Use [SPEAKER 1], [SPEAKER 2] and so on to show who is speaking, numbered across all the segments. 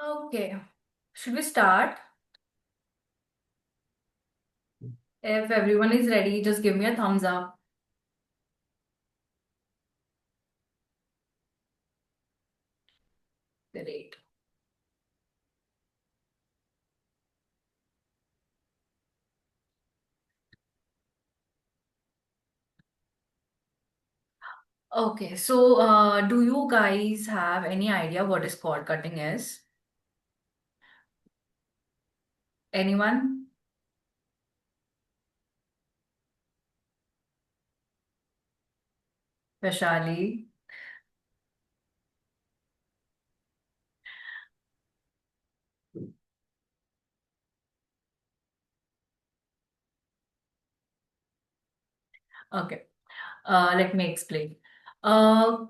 [SPEAKER 1] Okay. Should we start? If everyone is ready, just give me a thumbs up. Great. Okay, so do you guys have any idea what is cord cutting is? Anyone? Vaishali? Okay, let me explain. Uh,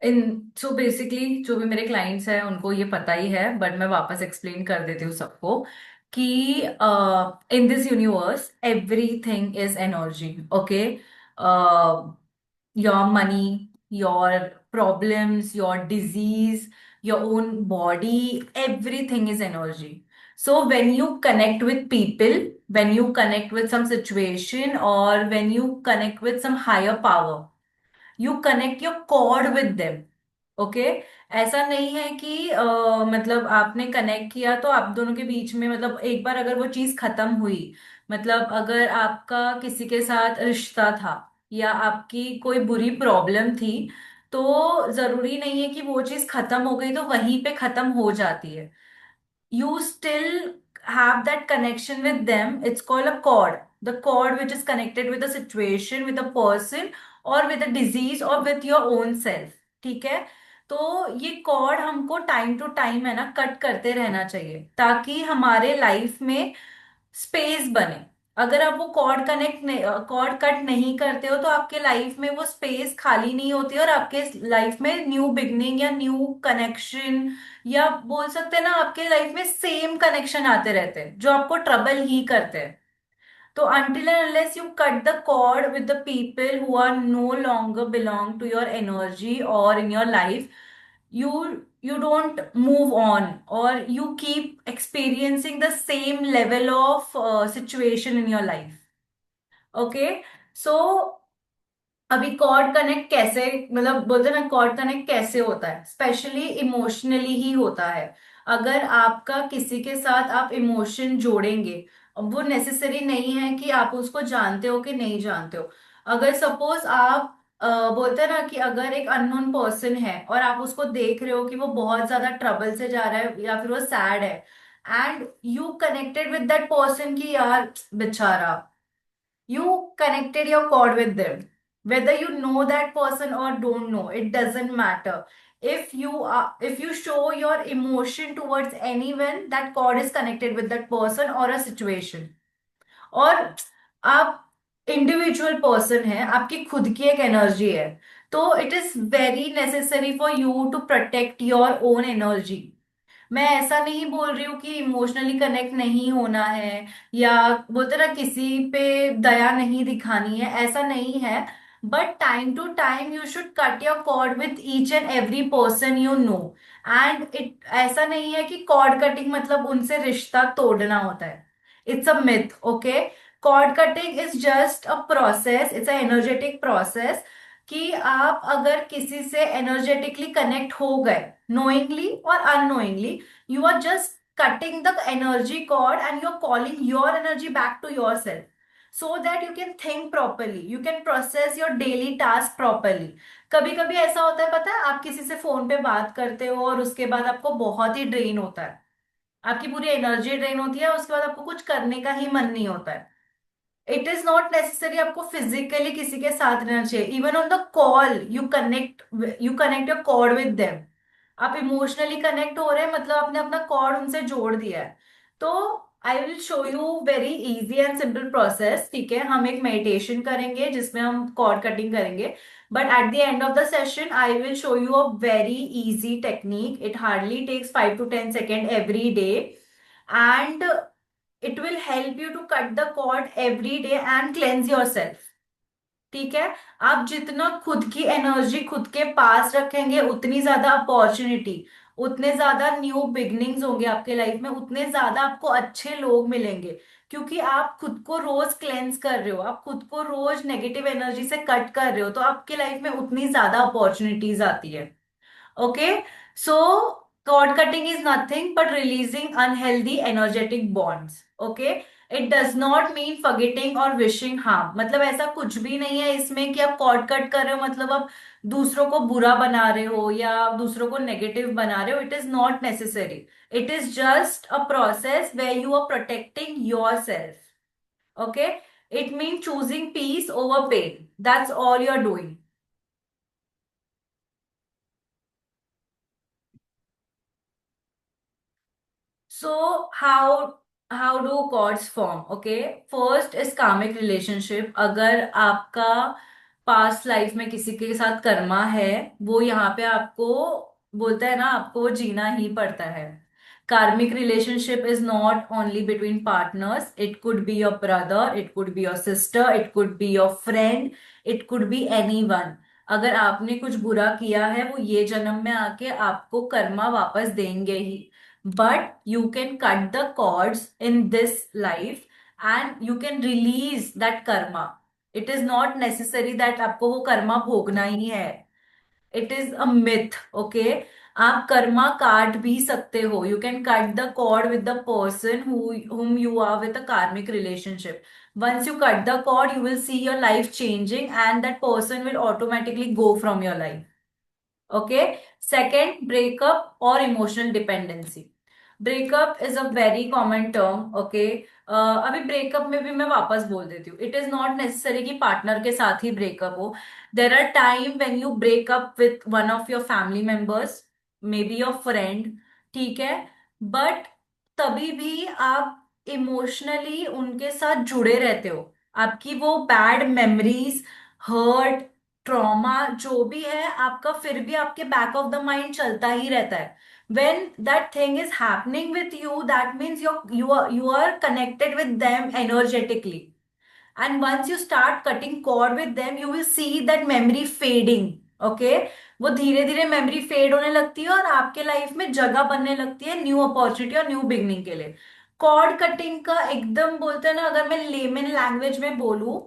[SPEAKER 1] in so basically जो भी मेरे clients हैं उनको ये पता ही है, but मैं वापस एक्सप्लेन कर देती हूँ सबको कि in this universe everything is energy. Okay. your money, your problems, your disease, your own body, everything is energy. So when you connect with people, when you connect with some situation, or when you connect with some higher power, you connect your cord with them. Okay. ऐसा नहीं है कि मतलब आपने connect किया तो आप दोनों के बीच में, मतलब एक बार अगर वो चीज खत्म हुई, मतलब अगर आपका किसी के साथ रिश्ता था या आपकी कोई बुरी प्रॉब्लम थी, तो जरूरी नहीं है कि वो चीज खत्म हो गई तो वहीं पे खत्म हो जाती है. You still have that connection with them. It's called a cord. The cord which is connected with a situation, with a person, or with a disease, or with your own self. ठीक है. तो ये cord हमको time to time है ना cut करते रहना चाहिए ताकि हमारे लाइफ में स्पेस बने. अगर आप वो कॉर्ड कट नहीं करते हो तो आपके लाइफ में वो स्पेस खाली नहीं होती और आपके लाइफ में न्यू बिगनिंग या न्यू कनेक्शन, या बोल सकते हैं ना आपके लाइफ में सेम कनेक्शन आते रहते हैं जो आपको ट्रबल ही करते हैं. तो until and unless you cut the cord with the people who are no longer belong to your energy or in your life, you don't move on, or you keep experiencing the same level of situation in your life. Okay. So अभी cord connect कैसे, मतलब बोलते हैं ना cord connect कैसे होता है, specially emotionally ही होता है. अगर आपका किसी के साथ आप इमोशन जोड़ेंगे, वो नेसेसरी नहीं है कि आप उसको जानते हो कि नहीं जानते हो. अगर सपोज आप बोलते हैं ना कि अगर एक अननोन पर्सन है और आप उसको देख रहे हो कि वो बहुत ज्यादा ट्रबल से जा रहा है या फिर वो सैड है, and you connected with that person कि यार बेचारा, you connected your cord with them. Whether you know that person or don't know, it doesn't matter. If you show your emotion towards anyone, that cord is connected with that person or a situation. और आप individual person है, आपकी खुद की एक energy है, तो it is very necessary for you to protect your own energy. मैं ऐसा नहीं बोल रही हूँ कि इमोशनली कनेक्ट नहीं होना है या बोलते ना किसी पे दया नहीं दिखानी है, ऐसा नहीं है. But time to time you should cut your cord with each and every person you know. And it ऐसा नहीं है कि कॉर्ड कटिंग मतलब उनसे रिश्ता तोड़ना होता है. It's a myth. Okay. Cord cutting is just a process, it's a energetic process कि आप अगर किसी से एनर्जेटिकली कनेक्ट हो गए, knowingly or unknowingly, you are just cutting the energy cord and you're calling your energy back to yourself so that you can think properly, you can process your daily task properly. कभी कभी ऐसा होता है, पता है, आप किसी से फोन पे बात करते हो और उसके बाद आपको बहुत ही ड्रेन होता है, आपकी पूरी एनर्जी ड्रेन होती है, उसके बाद आपको कुछ करने का ही मन नहीं होता है. इट इज नॉट नेसेसरी आपको फिजिकली किसी के साथ रहना चाहिए. Even on the call you connect your cord with them. आप इमोशनली कनेक्ट हो रहे हैं मतलब आपने अपना कॉर्ड उनसे जोड़ दिया है. तो I will show you very easy and simple process. ठीक है, हम एक मेडिटेशन करेंगे जिसमें हम कॉर्ड कटिंग करेंगे, but at the end of the session I will show you a very easy technique. It hardly takes 5 to 10 seconds every day, and it will help you to cut the cord every day and cleanse yourself. ठीक है. आप जितना खुद की energy खुद के पास रखेंगे उतनी ज्यादा अपॉर्चुनिटी, उतने ज्यादा न्यू बिगनिंग्स होंगे आपके लाइफ में, उतने ज्यादा आपको अच्छे लोग मिलेंगे, क्योंकि आप खुद को रोज क्लेंस कर रहे हो, आप खुद को रोज नेगेटिव एनर्जी से कट कर रहे हो, तो आपके लाइफ में उतनी ज्यादा अपॉर्चुनिटीज आती है। Okay, so cord cutting is nothing but releasing unhealthy energetic bonds. Okay, it does not mean forgetting or wishing harm. मतलब ऐसा कुछ भी नहीं है इसमें कि आप कॉर्ड कट कर रहे हो मतलब आप दूसरों को बुरा बना रहे हो या दूसरों को नेगेटिव बना रहे हो। It is not necessary. It is just a process way you are protecting yourself. Okay, it mean choosing peace over pain, that's all you are doing. So how do chords form? Okay, first is karmic relationship. अगर आपका past life में किसी के साथ कर्मा है, वो यहाँ पे आपको बोलता है ना, आपको वो जीना ही पड़ता है। कार्मिक relationship is not only between partners, it could be your brother, it could be your sister, it could be your friend, it could be anyone. अगर आपने कुछ बुरा किया है, वो ये जन्म में आके आपको कर्मा वापस देंगे ही, but you can cut the cords in this life and you can release that karma. It is not necessary that आपको वो कर्मा भोगना ही है। It is a myth. Okay, आप कर्मा काट भी सकते हो। You can cut the cord with the person whom you are with a karmic relationship. Once you cut the cord, you will see your life changing and that person will automatically go from your life. Okay, second, breakup और emotional dependency. Breakup is a very common term. Okay, अभी breakup में भी मैं वापस बोल देती हूँ, it is not necessary कि पार्टनर के साथ ही ब्रेकअप हो। There are time when you breakup with one of your family members, may be your friend, ठीक है, बट तभी भी आप इमोशनली उनके साथ जुड़े रहते हो। आपकी वो बैड मेमोरीज, हर्ट, ट्रॉमा जो भी है आपका, फिर भी आपके बैक ऑफ द माइंड चलता ही रहता है। when that thing is happening with you, that means you are connected with them energetically, and once you start cutting cord with them, you will see that memory fading. Okay, वो धीरे धीरे memory fade होने लगती है और आपके life में जगह बनने लगती है न्यू अपॉर्चुनिटी और न्यू बिगनिंग के लिए। कॉर्ड कटिंग का एकदम बोलते हैं ना, अगर मैं लेमन लैंग्वेज में बोलूं,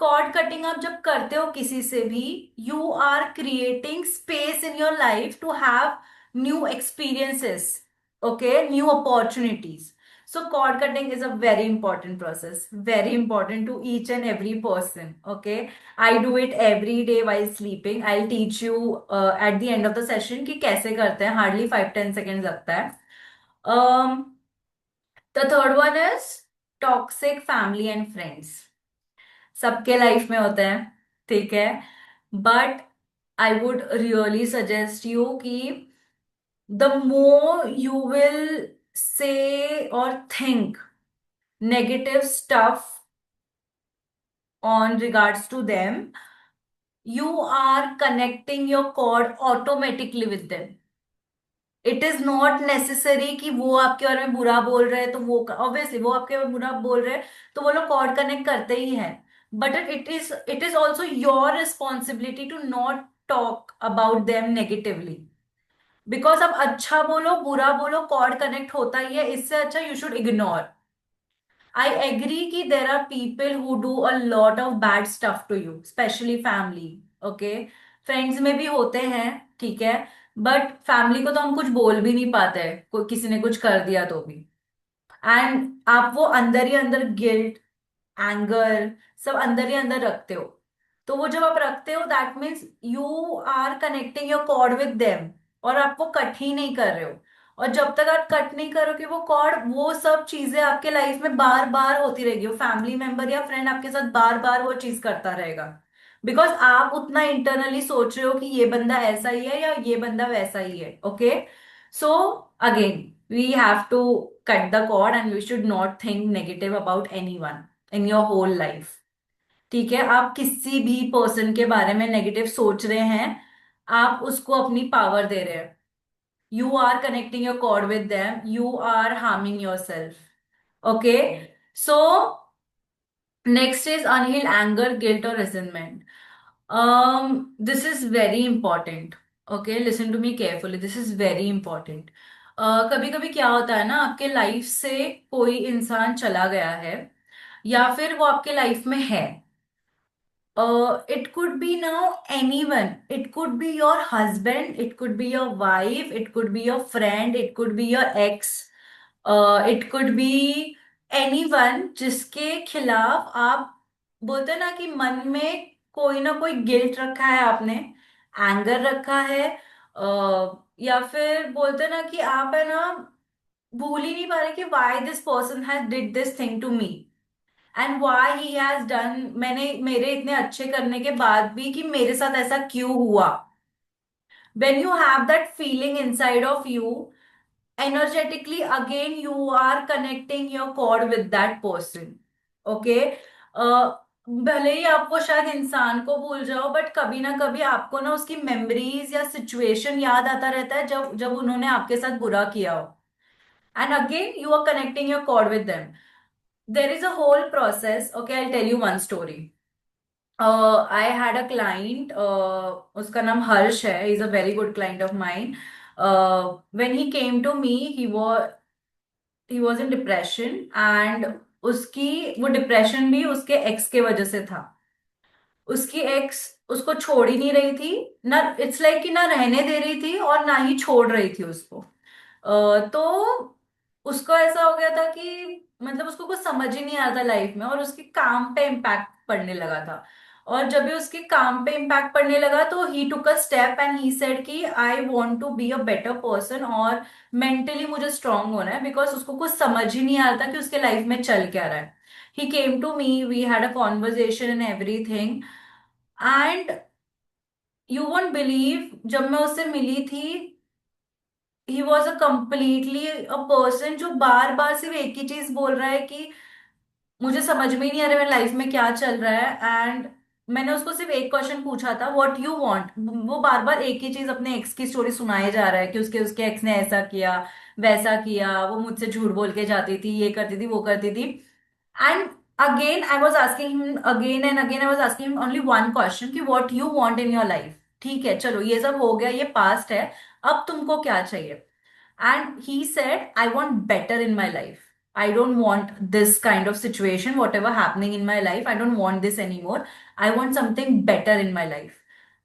[SPEAKER 1] कॉर्ड कटिंग आप जब करते हो किसी से भी, you are creating space in your life to have new experiences, okay, new opportunities. So cord cutting is a very important process, very important to each and every person. Okay, I do it every day while sleeping. I teach you at the end of the session कि कैसे करते हैं, hardly 5-10 second लगता है। The third one is toxic family and friends. सबके life में होते हैं, ठीक है, but I would really suggest you कि the more you will say और think negative stuff on regards to them, you are connecting your cord automatically with them. It is not necessary कि वो आपके बारे में बुरा बोल रहे हैं तो वो, ऑब्वियसली वो आपके बारे में बुरा बोल रहे हैं तो वो लोग कॉर्ड कनेक्ट करते ही हैं, but it is also your responsibility to not talk about them negatively. Because आप अच्छा बोलो बुरा बोलो, कॉर्ड कनेक्ट होता ही है, इससे अच्छा you should ignore. I agree कि there are people who do a lot of bad stuff to you, specially family. Okay, friends में भी होते हैं, ठीक है, बट फैमिली को तो हम कुछ बोल भी नहीं पाते, कोई किसी ने कुछ कर दिया तो भी, एंड आप वो अंदर ही अंदर गिल्ट, एंगर, सब अंदर ही अंदर रखते हो। तो वो जब आप रखते हो, that means you are connecting your cord with them, और आप वो कट ही नहीं कर रहे हो। और जब तक आप कट नहीं करोगे वो कॉर्ड, वो सब चीजें आपके लाइफ में बार बार होती रहेगी, वो फैमिली मेंबर या फ्रेंड आपके साथ बार बार वो चीज करता रहेगा, बिकॉज आप उतना इंटरनली सोच रहे हो कि ये बंदा ऐसा ही है या ये बंदा वैसा ही है। Okay, so again we have to cut the cord and you should not think negative about anyone in your whole life। ठीक है, आप किसी भी पर्सन के बारे में नेगेटिव सोच रहे हैं, आप उसको अपनी पावर दे रहे हैं। You are connecting your cord with them, you are harming yourself. Okay, so next is unhealed anger, guilt और resentment. This is very important. Okay, listen to me carefully, this is very important. कभी कभी क्या होता है ना, आपके life से कोई इंसान चला गया है, या फिर वो आपके लाइफ में है। It could be now anyone. It could be your husband, it could be your wife, it could be your friend, it could be your ex, it could be anyone जिसके खिलाफ आप बोलते हैं ना कि मन में कोई ना कोई गिल्ट रखा है आपने, एंगर रखा है, या फिर बोलते हैं ना कि आप है ना भूल ही नहीं पा रहे कि why this person has did this thing to me, and why he has done, मैंने मेरे इतने अच्छे करने के बाद भी कि मेरे साथ ऐसा क्यों हुआ। when you have that feeling inside of you, energetically again you are connecting your cord with that person. Okay. भले ही आपको शायद इंसान को भूल जाओ, बट कभी ना कभी आपको ना उसकी मेमोरीज या सिचुएशन याद आता रहता है जब जब उन्होंने आपके साथ बुरा किया हो, and again you are connecting your cord with them. There is a whole process. Okay, I tell you one story. I had a client, उसका नाम हर्ष है, is a very good client of mine. When he came to me, he was in depression, एंड उसकी वो depression भी उसके x के वजह से था। उसकी एक्स उसको छोड़ ही नहीं रही थी, ना इट्स लाइक कि ना रहने दे रही थी और ना ही छोड़ रही थी उसको। तो उसको ऐसा हो गया था कि मतलब उसको कुछ समझ ही नहीं आ रहा था लाइफ में, और उसके काम पे इम्पैक्ट पड़ने लगा था। और जब भी उसके काम पे इम्पैक्ट पड़ने लगा तो he took a step and he said कि I want to be a better person, और मेंटली मुझे स्ट्रांग होना है, बिकॉज उसको कुछ समझ ही नहीं आ रहा था कि उसके लाइफ में चल क्या रहा है। He came to me, we had a conversation and everything, and you won't believe, जब मैं उससे मिली थी, he was a completely a person जो बार बार सिर्फ एक ही चीज बोल रहा है कि मुझे समझ में ही नहीं आ रहा मेरी लाइफ में क्या चल रहा है। एंड मैंने उसको सिर्फ एक क्वेश्चन पूछा था, व्हाट यू वांट। वो बार बार एक ही चीज अपने एक्स की स्टोरी सुनाए जा रहा है कि उसके उसके एक्स ने ऐसा किया, वैसा किया, वो मुझसे झूठ बोल के जाती थी, ये करती थी, वो करती थी। And again I was asking him, again and again I was asking him only one question कि what you want in your life. ठीक है, चलो ये सब हो गया, ये पास्ट है, अब तुमको क्या चाहिए। And he said, I want better in my life. I don't want this kind of situation, whatever happening in my life. I don't want this anymore. I want something better in my life.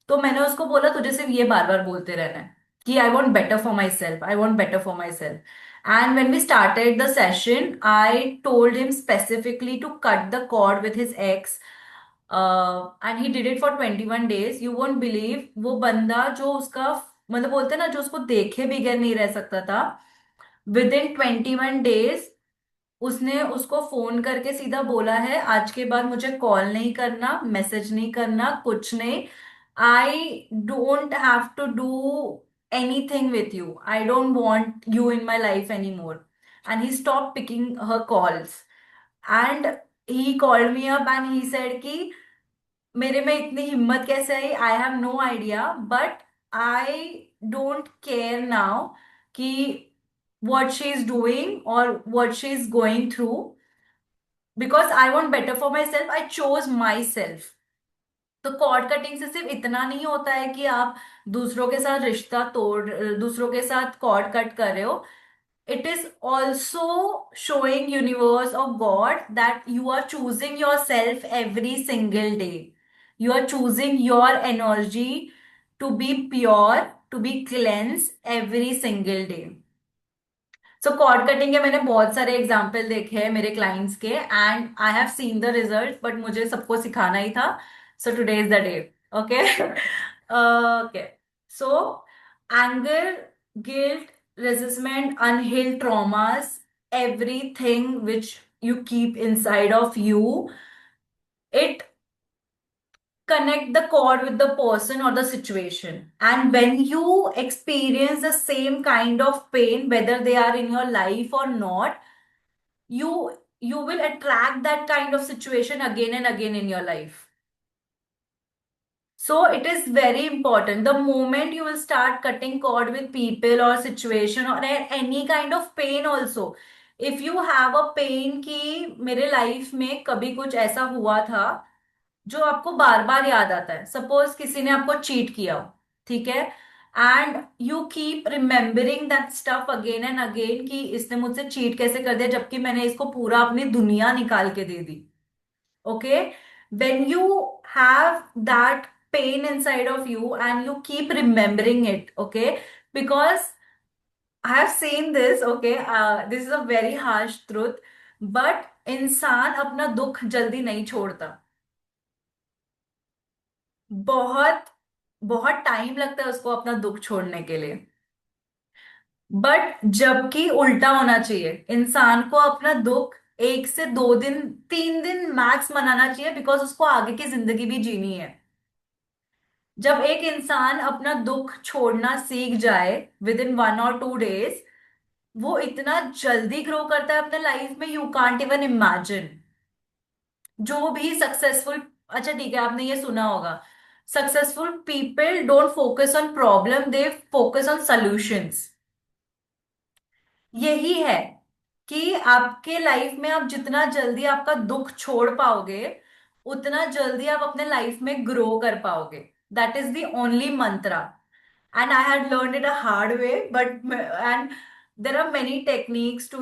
[SPEAKER 1] तो मैंने उसको बोला तुझे सिर्फ ये बार बार बोलते रहना है कि I want better for myself, I want better for myself. And when we started the session, I told him specifically to cut the cord with his ex, and he did it for 21 days। You won't believe, वो बंदा जो उसका मतलब बोलते हैं ना, जो उसको देखे बगैर नहीं रह सकता था, विद इन 21 days उसने उसको फोन करके सीधा बोला है आज के बाद मुझे कॉल नहीं करना, मैसेज नहीं करना, कुछ नहीं। I don't have to do anything with you, I don't want you in my life any more. And he stop picking her calls, and he called me up and he said कि मेरे में इतनी हिम्मत कैसे आई, I have no idea, but I don't care now कि what she is doing or what she is going through, because I want better for myself, I chose myself। तो cord cutting से सिर्फ इतना नहीं होता है कि आप दूसरों के साथ रिश्ता तोड़, दूसरों के साथ कॉर्ड कट कर रहे हो। it is also showing universe or god that you are choosing yourself every single day, you are choosing your energy to be pure, to be cleansed every single day। So cord cutting के मैंने बहुत सारे example देखे हैं मेरे clients के, and I have seen the result, but मुझे सबको सिखाना ही था। So today is the day. Okay. Okay. So anger, guilt, resentment, unhealed traumas, everything which you keep inside of you, it connect the cord with the person or the situation. And when you experience the same kind of pain, whether they are in your life or not, you will attract that kind of situation again and again in your life. So it is very important. The moment you will start cutting cord with people or situation or any kind of pain also, if you have a pain कि मेरे life में कभी कुछ ऐसा हुआ था जो आपको बार बार याद आता है, सपोज किसी ने आपको चीट किया हो, ठीक है, and you keep remembering that stuff again and again कि इसने मुझसे चीट कैसे कर दिया जबकि मैंने इसको पूरा अपनी दुनिया निकाल के दे दी. Okay, when you have that pain inside of you and you keep remembering it, okay, because I have seen this, okay, this is a very harsh truth, but इंसान अपना दुख जल्दी नहीं छोड़ता. बहुत बहुत टाइम लगता है उसको अपना दुख छोड़ने के लिए. बट जबकि उल्टा होना चाहिए, इंसान को अपना दुख 1 से 2 दिन 3 दिन मैक्स मनाना चाहिए, बिकॉज उसको आगे की जिंदगी भी जीनी है. जब एक इंसान अपना दुख छोड़ना सीख जाए विद इन 1 और 2 डेज, वो इतना जल्दी ग्रो करता है अपने लाइफ में, यू कांट इवन इमेजिन. जो भी सक्सेसफुल, अच्छा ठीक है, आपने ये सुना होगा, successful people don't focus on problem, they focus on solutions. यही है कि आपके लाइफ में आप जितना जल्दी आपका दुख छोड़ पाओगे, उतना जल्दी आप अपने लाइफ में ग्रो कर पाओगे. That is the only Mantra. And I had learned it a hard way, and there are many techniques to,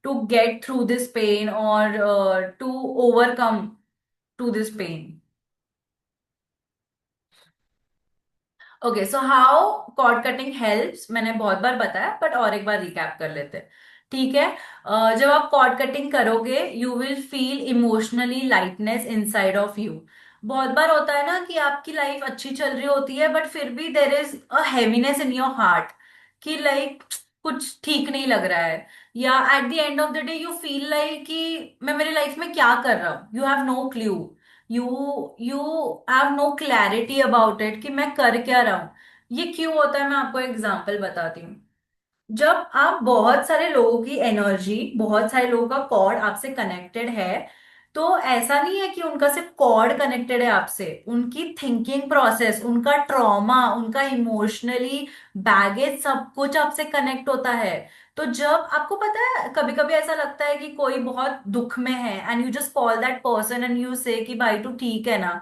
[SPEAKER 1] to get through this pain, or to overcome to this pain. Okay, so how cord cutting helps मैंने बहुत बार बताया, but और एक बार recap कर लेते हैं. ठीक है. जब आप कॉर्ड कटिंग करोगे, you will feel emotionally lightness inside of you. बहुत बार होता है ना कि आपकी लाइफ अच्छी चल रही होती है, बट फिर भी there is a heaviness in your heart, कि लाइक कुछ ठीक नहीं लग रहा है. या at the end of the day you feel like कि मैं मेरी लाइफ में क्या कर रहा हूँ, you have no clue, you you have no clarity about it कि मैं कर क्या रहा हूं. ये क्यों होता है, मैं आपको एग्जांपल बताती हूँ. जब आप बहुत सारे लोगों की एनर्जी, बहुत सारे लोगों का कॉर्ड आपसे कनेक्टेड है, तो ऐसा नहीं है कि उनका सिर्फ कॉर्ड कनेक्टेड है आपसे, उनकी थिंकिंग प्रोसेस, उनका ट्रॉमा, उनका इमोशनली बैगेज, सब कुछ आपसे कनेक्ट होता है. तो जब आपको पता है, कभी कभी ऐसा लगता है कि कोई बहुत दुख में है, and you just call that person and you say कि भाई तू ठीक है ना,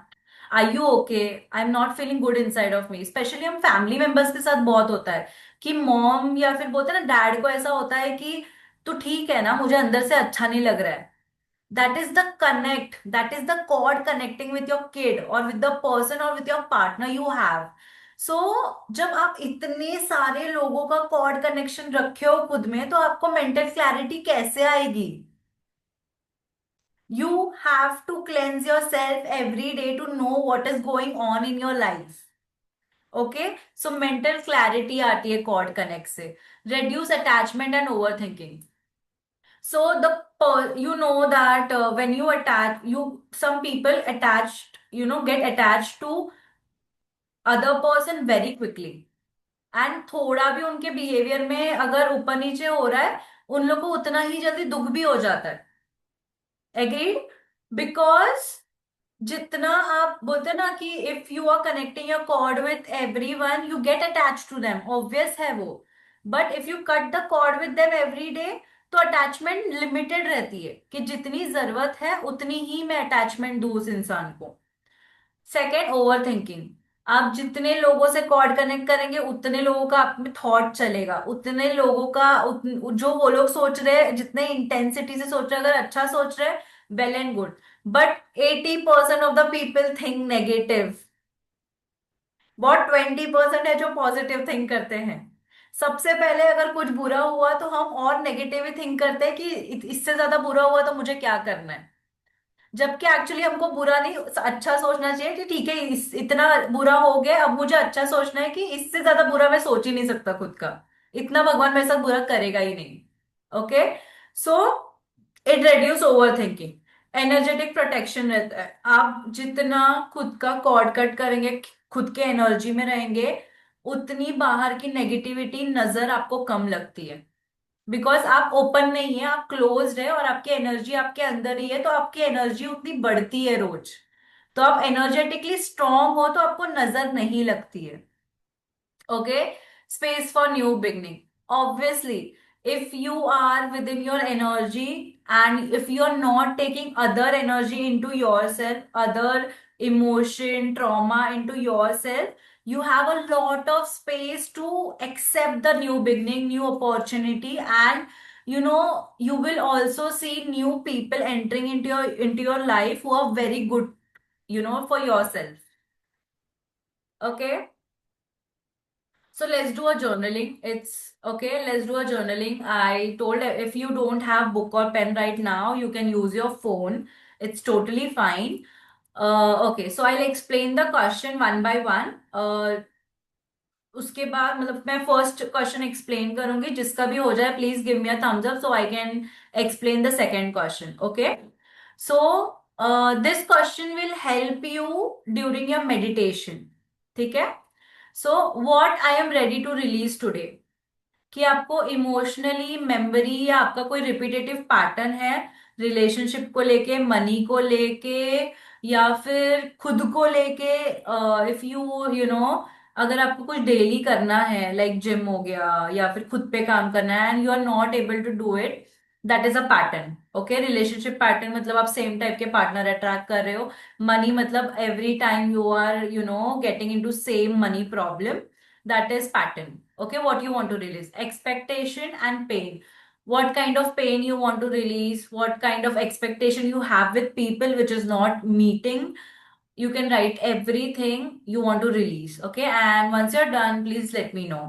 [SPEAKER 1] I you okay, I am not feeling good inside of me. Specially हम फैमिली मेंबर्स के साथ बहुत होता है कि मॉम या फिर बोलते हैं ना डैड को, ऐसा होता है कि तू ठीक है ना, मुझे अंदर से अच्छा नहीं लग रहा है. That is the connect, that is the cord connecting with your kid और विद द पर्सन और with your partner you have. So जब आप इतने सारे लोगों का कॉर्ड कनेक्शन रखे हो खुद में, तो आपको मेंटल क्लैरिटी कैसे आएगी. You have to cleanse yourself every day to know what is going on in your life. Okay, so mental clarity आती है कॉर्ड कनेक्ट से. reduce attachment and overthinking. So you know that when you attach, you some people attached, get attached to other person very quickly. And थोड़ा भी उनके behaviour में अगर ऊपर नीचे हो रहा है, उन लोग को उतना ही जल्दी दुख भी हो जाता है. एग्रीड. बिकॉज जितना आप बोलते हैं ना कि if you are connecting your cord with everyone, you get attach to them, obvious है वो. But if you cut the cord with them every day, तो अटैचमेंट लिमिटेड रहती है कि जितनी जरूरत है उतनी ही मैं अटैचमेंट दूं उस इंसान को. Second, over thinking. आप जितने लोगों से कॉर्ड कनेक्ट करेंगे, उतने लोगों का आप में थॉट चलेगा, उतने लोगों का जो वो लोग सोच रहे हैं, जितने इंटेंसिटी से सोच रहे हैं, अगर अच्छा सोच रहे हैं, well and good. But 80% of the people think negative. बहुत 20% है जो पॉजिटिव थिंक करते हैं. सबसे पहले अगर कुछ बुरा हुआ तो हम और नेगेटिव ही थिंक करते हैं कि इससे ज्यादा बुरा हुआ तो मुझे क्या करना है. जबकि एक्चुअली हमको बुरा नहीं, अच्छा सोचना चाहिए कि ठीक है, इतना बुरा हो गया, अब मुझे अच्छा सोचना है कि इससे ज्यादा बुरा मैं सोच ही नहीं सकता खुद का, इतना भगवान मेरे साथ बुरा करेगा ही नहीं. Okay. So it reduce over thinking. Energetic protection रहता है. आप जितना खुद का कॉर्ड कट करेंगे, खुद के एनर्जी में रहेंगे, उतनी बाहर की नेगेटिविटी नजर आपको कम लगती है. बिकॉज आप ओपन नहीं है, आप क्लोज्ड है, और आपकी एनर्जी आपके अंदर ही है, तो आपकी एनर्जी उतनी बढ़ती है रोज. तो आप एनर्जेटिकली स्ट्रांग हो तो आपको नजर नहीं लगती है. Okay, space for new beginning. Obviously, if you are within your energy and if you are not taking other energy into yourself, other emotion, trauma into yourself, you have a lot of space to accept the new beginning, new opportunity, and you will also see new people entering into your life who are very good, for yourself. Okay. So let's do a journaling. It's okay. Let's do a journaling. I told if you don't have book or pen right now, you can use your phone. It's totally fine. Okay, so I'll explain the question one by one. उसके बाद मतलब मैं first question explain करूंगी, जिसका भी हो जाए please give me a thumbs up so I can explain the second question. Okay. So this question will help you during your meditation. ठीक है. So what I am ready to release today. कि आपको emotionally memory या आपका कोई repetitive pattern है relationship को लेके, मनी को लेके, या फिर खुद को लेके. इफ यू नो अगर आपको कुछ डेली करना है लाइक जिम हो गया या फिर खुद पे काम करना है and you are not able to do it, that is a pattern. Okay. Relationship pattern मतलब आप सेम टाइप के पार्टनर अट्रैक्ट कर रहे हो. मनी मतलब every time you are getting into same money problem. That is pattern. Okay, what you want to release, expectation and pain. What kind of pain you want to release, what kind of expectation you have with people which is not meeting. You can write everything you want to release. Okay, and once you're done, please let me know.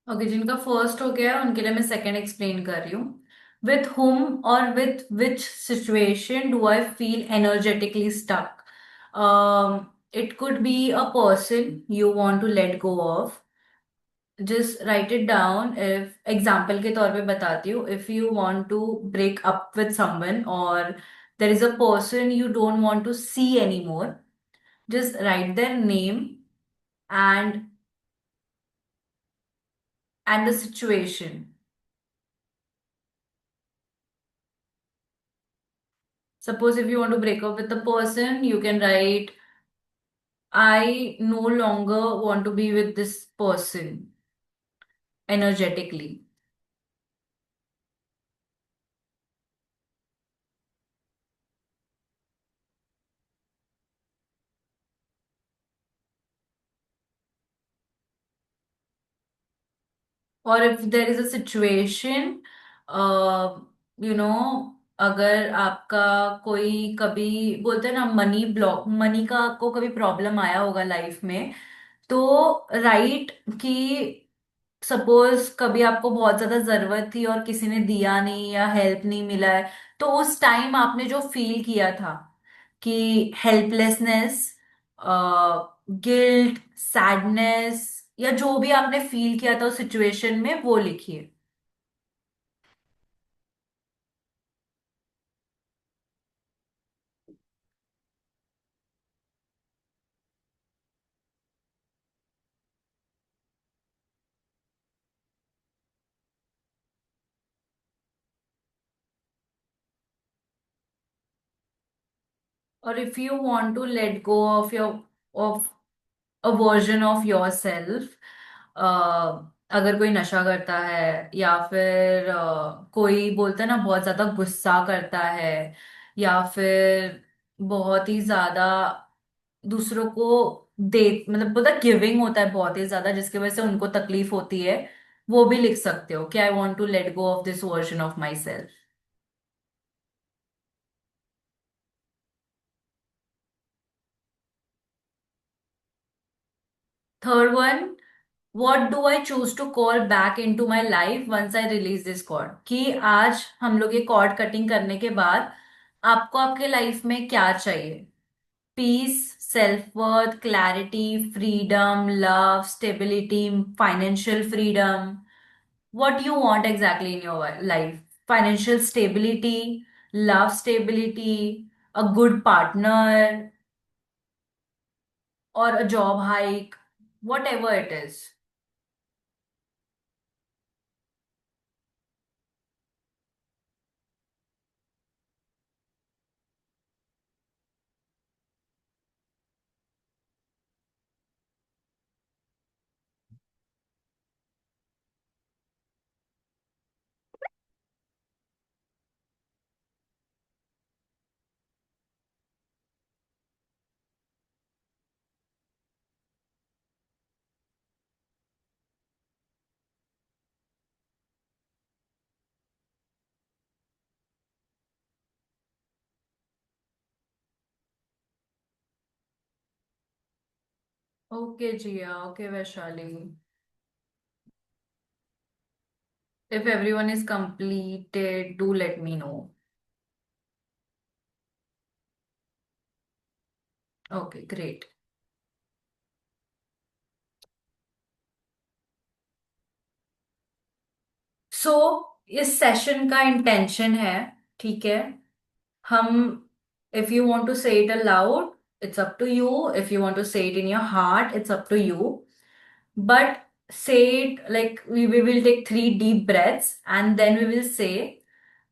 [SPEAKER 1] Okay, जिनका first हो गया उनके लिए मैं second explain कर रही हूँ. With whom और with which situation do I feel energetically stuck? It could be a person you want to let go of. Just write it down. If example के तौर पे बताती हूँ, if you want to break up with someone or there is a person you don't want to see anymore, just write their name and the situation. Suppose if you want to break up with the person, you can write, I no longer want to be with this person energetically. और if there is a situation, you know अगर आपका कोई कभी बोलते हैं ना money block, money का आपको कभी प्रॉब्लम आया होगा लाइफ में, तो राइट कि सपोज कभी आपको बहुत ज्यादा जरूरत थी और किसी ने दिया नहीं या हेल्प नहीं मिला है, तो उस टाइम आपने जो फील किया था कि हेल्पलेसनेस, गिल्ट, सैडनेस, या जो भी आपने फील किया था उस सिचुएशन में, वो लिखिए. और if you want to let go of your of a version of yourself, अगर कोई नशा करता है या फिर कोई बोलता है ना बहुत ज्यादा गुस्सा करता है, या फिर बहुत ही ज्यादा दूसरों को दे, मतलब बोलता गिविंग होता है बहुत ही ज्यादा जिसकी वजह से उनको तकलीफ होती है, वो भी लिख सकते हो कि I want to let go of this version of myself. Third one, what do I choose to call back into my life once I release this cord, कि आज हम लोग ये कॉर्ड कटिंग करने के बाद आपको आपके लाइफ में क्या चाहिए? Peace, self worth, clarity, freedom, love, stability, financial freedom. What you want exactly in your life? Financial stability, love stability, a good partner, or a job hike, whatever it is. Okay, Jia. Okay, Vaishali. If everyone is completed, do let me know. Okay, great. So इस session का intention है, ठीक है, हम, if you want to say it aloud, it's up to you, if you want to say it in your heart, it's up to you, but say it like we will take 3 deep breaths and then we will say,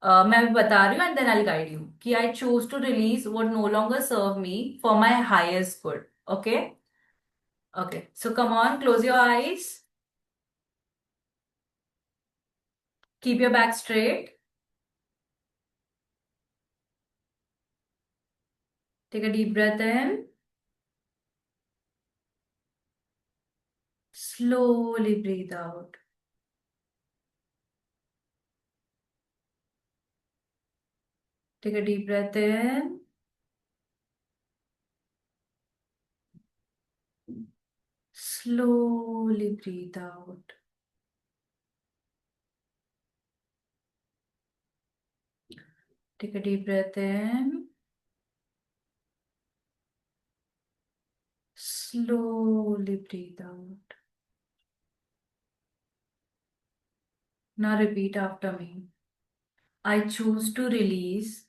[SPEAKER 1] मैं अभी बता रही हूँ and then I'll guide you, कि I choose to release what no longer serve me for my highest good. Okay? Okay, so come on, close your eyes, keep your back straight, take a deep breath in, slowly breathe out. Take a deep breath in, slowly breathe out. Take a deep breath in, slowly breathe out. Now repeat after me. I choose to release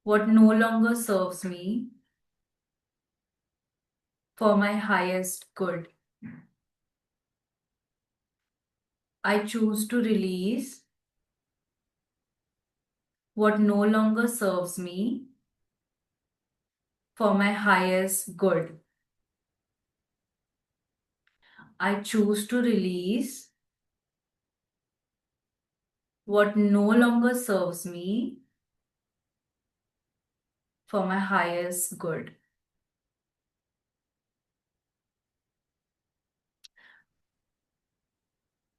[SPEAKER 1] what no longer serves me for my highest good. I choose to release what no longer serves me for my highest good. I choose to release what no longer serves me for my highest good.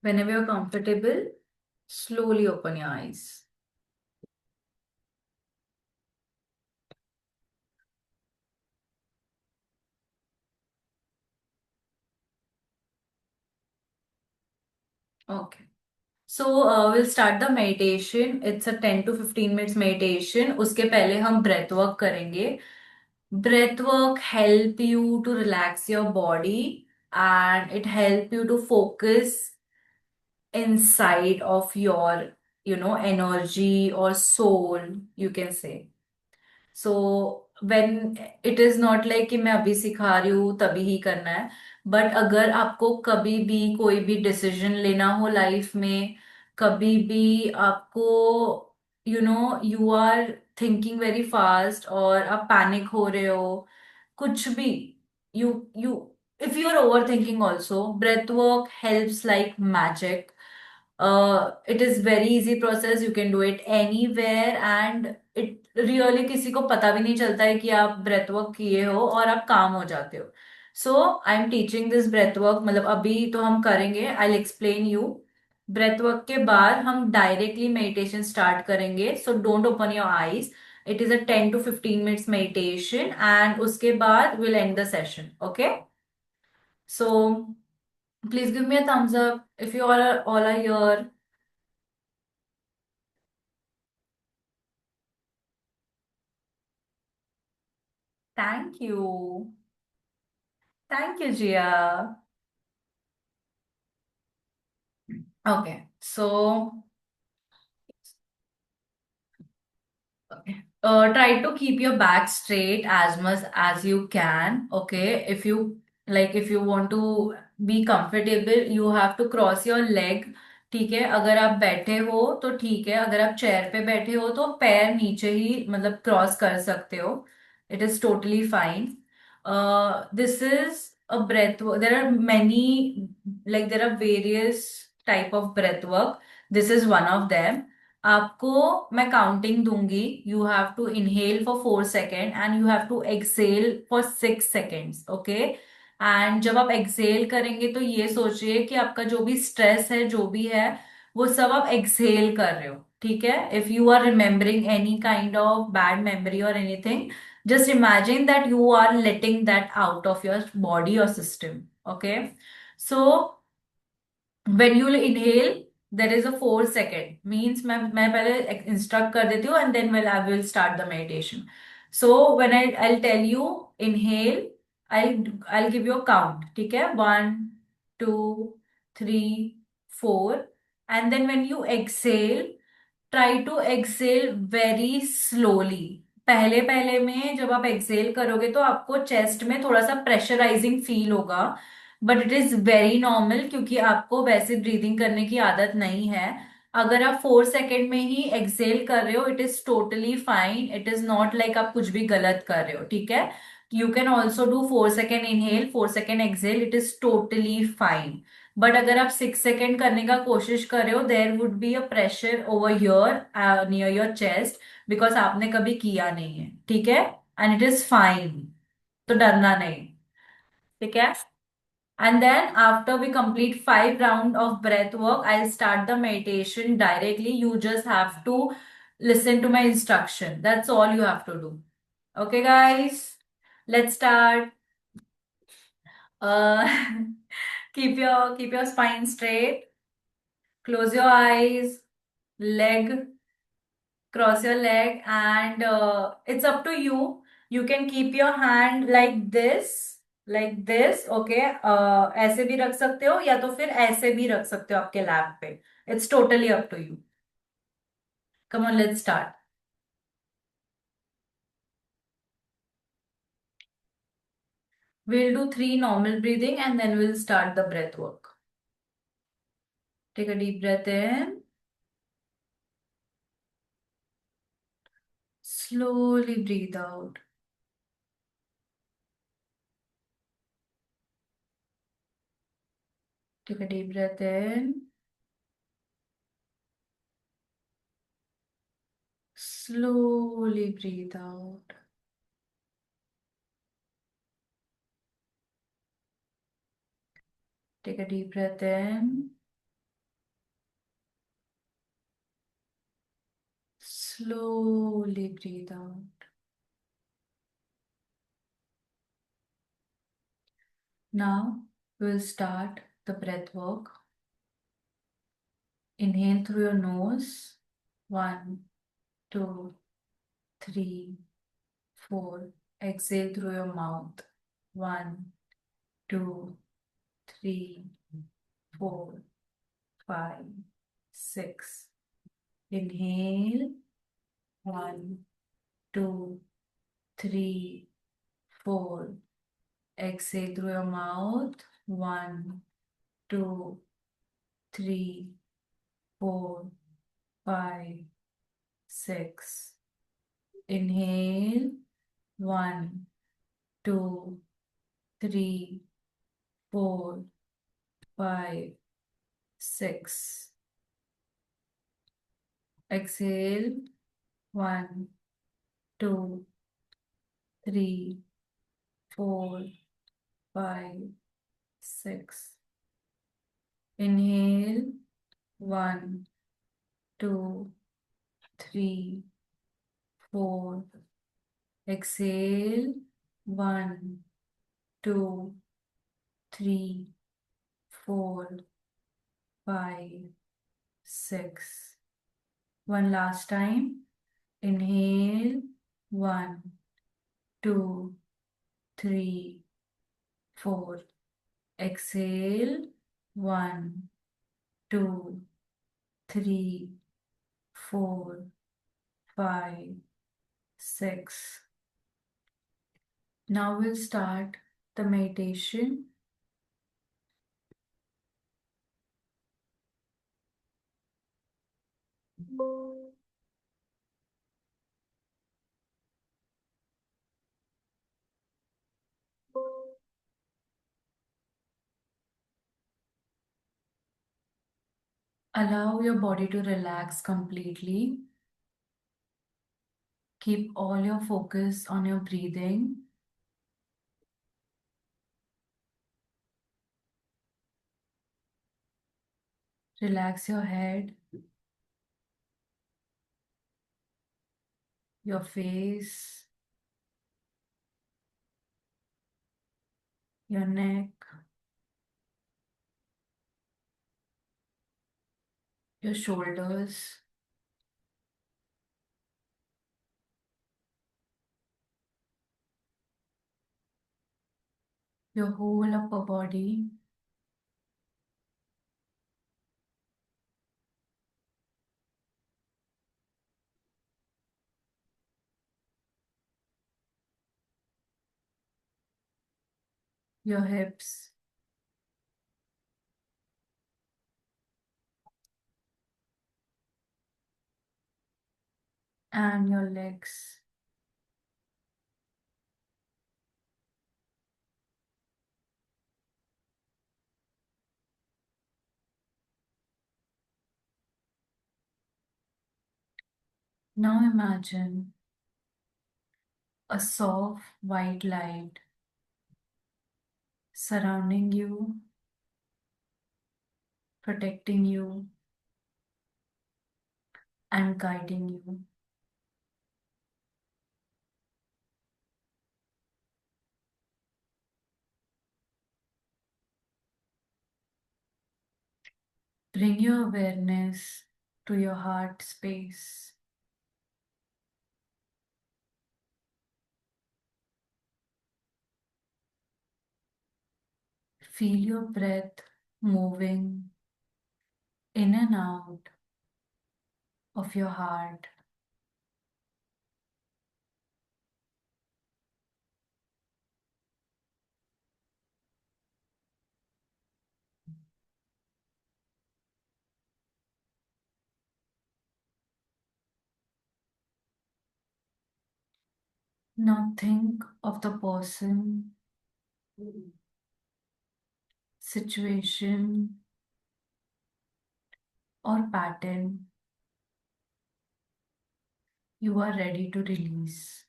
[SPEAKER 1] Whenever you're comfortable, slowly open your eyes. Okay. So we'll start the meditation. It's a 10 to 15 minutes meditation. उसके पहले हम breath work करेंगे. Breath work help you to relax your body and it help you to focus inside of your, energy or soul, you can say. So when it is not like कि मैं अभी सिखा रही हूँ तभी ही करना है, बट अगर आपको कभी भी कोई भी डिसीजन लेना हो लाइफ में, कभी भी आपको, you are thinking very fast और आप पैनिक हो रहे हो, कुछ भी, you if you are overthinking also, breath work helps like magic. It is very easy process, you can do it anywhere and it really किसी को पता भी नहीं चलता है कि आप breath work किए हो और आप काम हो जाते हो. So I am teaching this breath work, मतलब अभी तो हम करेंगे, I'll explain you. Breath work के बाद हम डायरेक्टली मेडिटेशन स्टार्ट करेंगे, so don't open your eyes. It is a 10 to 15 minutes meditation and उसके बाद will end the session. Okay, so please give me a thumbs up if you all are here. Thank you. Thank you Jiya. Okay, so try to keep your back straight as much as you can. Okay, if you like, if you want to be comfortable, you have to cross your leg. ठीक है, अगर आप बैठे हो तो ठीक है, अगर आप चेयर पे बैठे हो तो पैर नीचे ही मतलब क्रॉस कर सकते हो. It is totally fine. This is a breath work. There are many, like there are various type of breath work. This is one of them. आपको मैं काउंटिंग दूंगी. You have to inhale for 4 second and you have to exhale for 6 seconds. Okay, and जब आप Excel करेंगे तो ये सोचिए कि आपका जो भी स्ट्रेस है, जो भी है, वो सब आप एक्सेल कर रहे हो. ठीक है, if you are remembering any kind of bad memory और anything, just imagine that you are letting that out of your body or system. Okay, so when you will inhale, there is a 4 second means मैं पहले instruct कर देती हूँ and then I will start the meditation. So when I'll tell you inhale, I'll give you a count. ठीक है, 1 2 3 4, and then when you exhale, try to exhale very slowly. पहले पहले में जब आप एक्सेल करोगे तो आपको चेस्ट में थोड़ा सा प्रेशराइजिंग फील होगा, but it is very normal क्योंकि आपको वैसे ब्रीदिंग करने की आदत नहीं है. अगर आप 4 सेकेंड में ही एक्सेल कर रहे हो, it is totally fine. It is not like आप कुछ भी गलत कर रहे हो. ठीक है, you can also do 4 second inhale, 4 second exhale, it is totally fine. But अगर आप 6 सेकेंड करने का कोशिश कर रहे हो, there would be a pressure over here near your chest, because आपने कभी किया नहीं है. ठीक है, एंड इट इज फाइन, तो डरना नहीं. ठीक है, and then after we complete 5 round of breath work, I'll start the meditation directly. You just have to listen to my instruction. That's all you have to do. Okay, guys, let's start. uh, keep your spine straight. Close your eyes. Leg, cross your leg, and it's up to you. You can keep your hand like this. Okay, ऐसे भी रख सकते हो या तो फिर ऐसे भी रख सकते हो आपके लैप पे. It's totally up to you. Come on, let's start. We'll do 3 normal breathing and then we'll start the breath work. Take a deep breath in. Slowly breathe out. Take a deep breath in. Slowly breathe out. Take a deep breath in. Slowly breathe out. Now we'll start the breath work. Inhale through your nose. 1 2 3 4. Exhale through your mouth. 1 2 3 4 5 6. Inhale. 1 2 3 4. Exhale through your mouth. 1 2 3 4 5 6. Inhale. One, two, three, four, five, six. Exhale. One, two, three, four, five, six. Inhale. One, two, three, four. Exhale. One, two, three, four, five, six. One last time. Inhale. One, two, three, four. Exhale. One, two, three, four, five, six. Now we'll start the meditation. Allow your body to relax completely. Keep all your focus on your breathing. Relax your head, your face, your neck, your shoulders, your whole upper body. Your hips, and your legs. Now imagine a soft white light surrounding you, protecting you, and guiding you. Bring your awareness to your heart space. Feel your breath moving in and out of your heart. Now think of the person, situation, or pattern you are ready to release.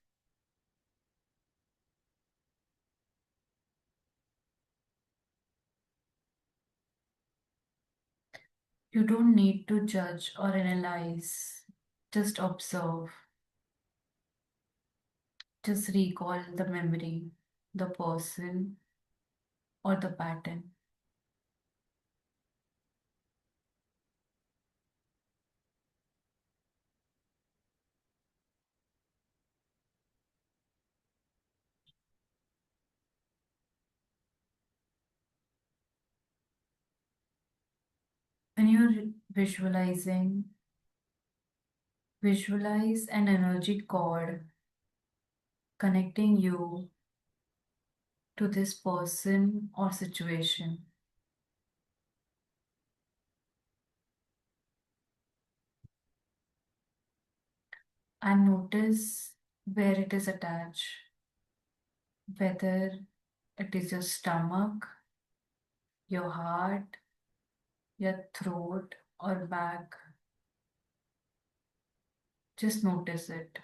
[SPEAKER 1] You don't need to judge or analyze, just observe. Just recall the memory, the person, or the pattern. When you're visualizing, visualize an energy cord connecting you to this person or situation. And notice where it is attached, whether it is your stomach, your heart, your throat, or back. Just notice it.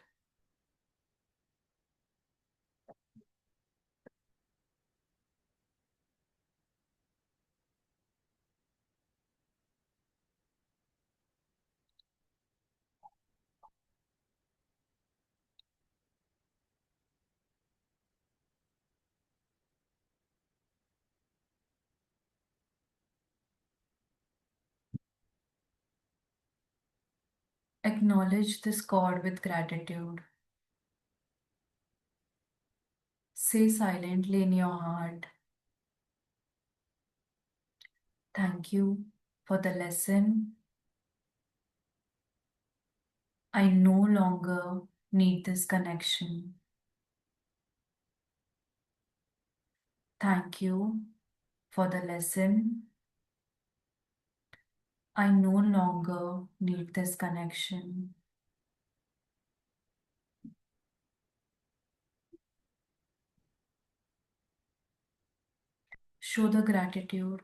[SPEAKER 1] Acknowledge this cord with gratitude. Say silently in your heart, thank you for the lesson. I no longer need this connection. Thank you for the lesson. I no longer need this connection. Show the gratitude.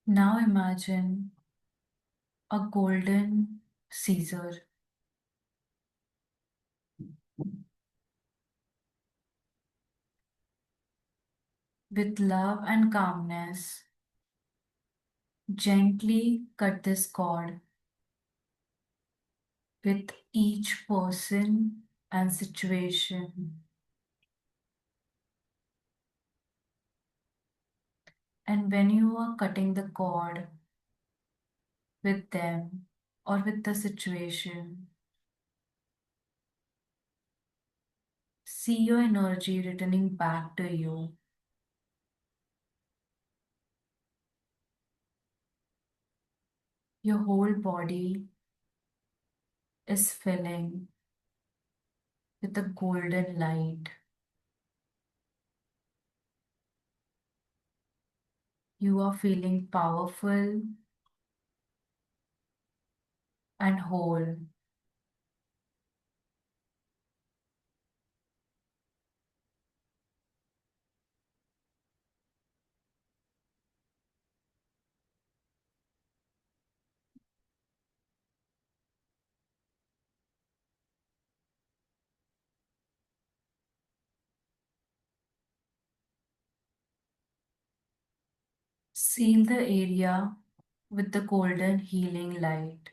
[SPEAKER 1] Now imagine a golden Caesar with love and calmness. Gently cut this cord with each person and situation. And when you are cutting the cord with them or with the situation, see your energy returning back to you. Your whole body is filling with a golden light. You are feeling powerful and whole. Seal the area with the golden healing light.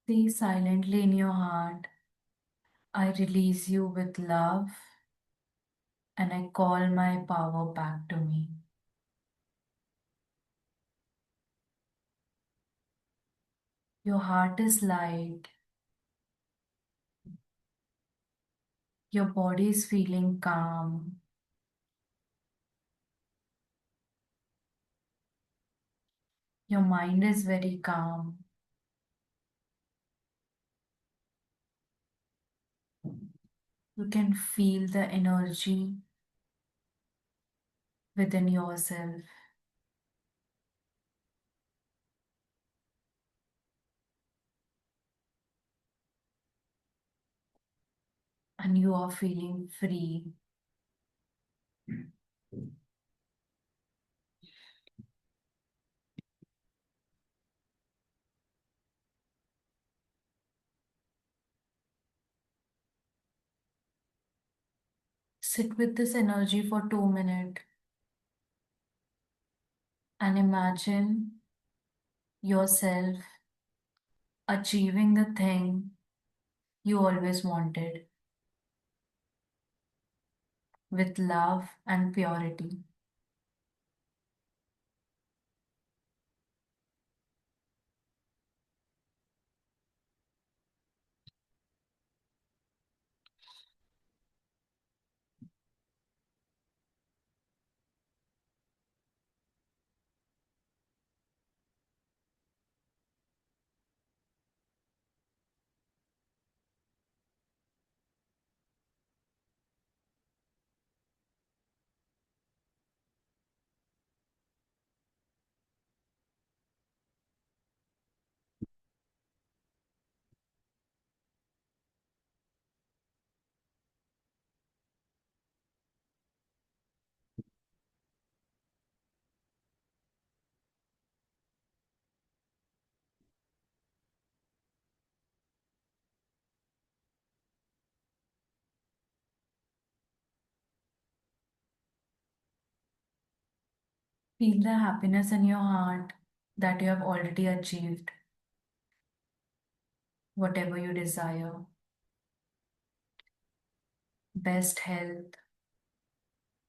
[SPEAKER 1] Say silently in your heart, I release you with love and I call my power back to me. Your heart is light, your body is feeling calm, your mind is very calm. You can feel the energy within yourself, and you are feeling free. Sit with this energy for 2 minutes and imagine yourself achieving the thing you always wanted. with love and purity. Feel the happiness in your heart that you have already achieved, whatever you desire. Best health,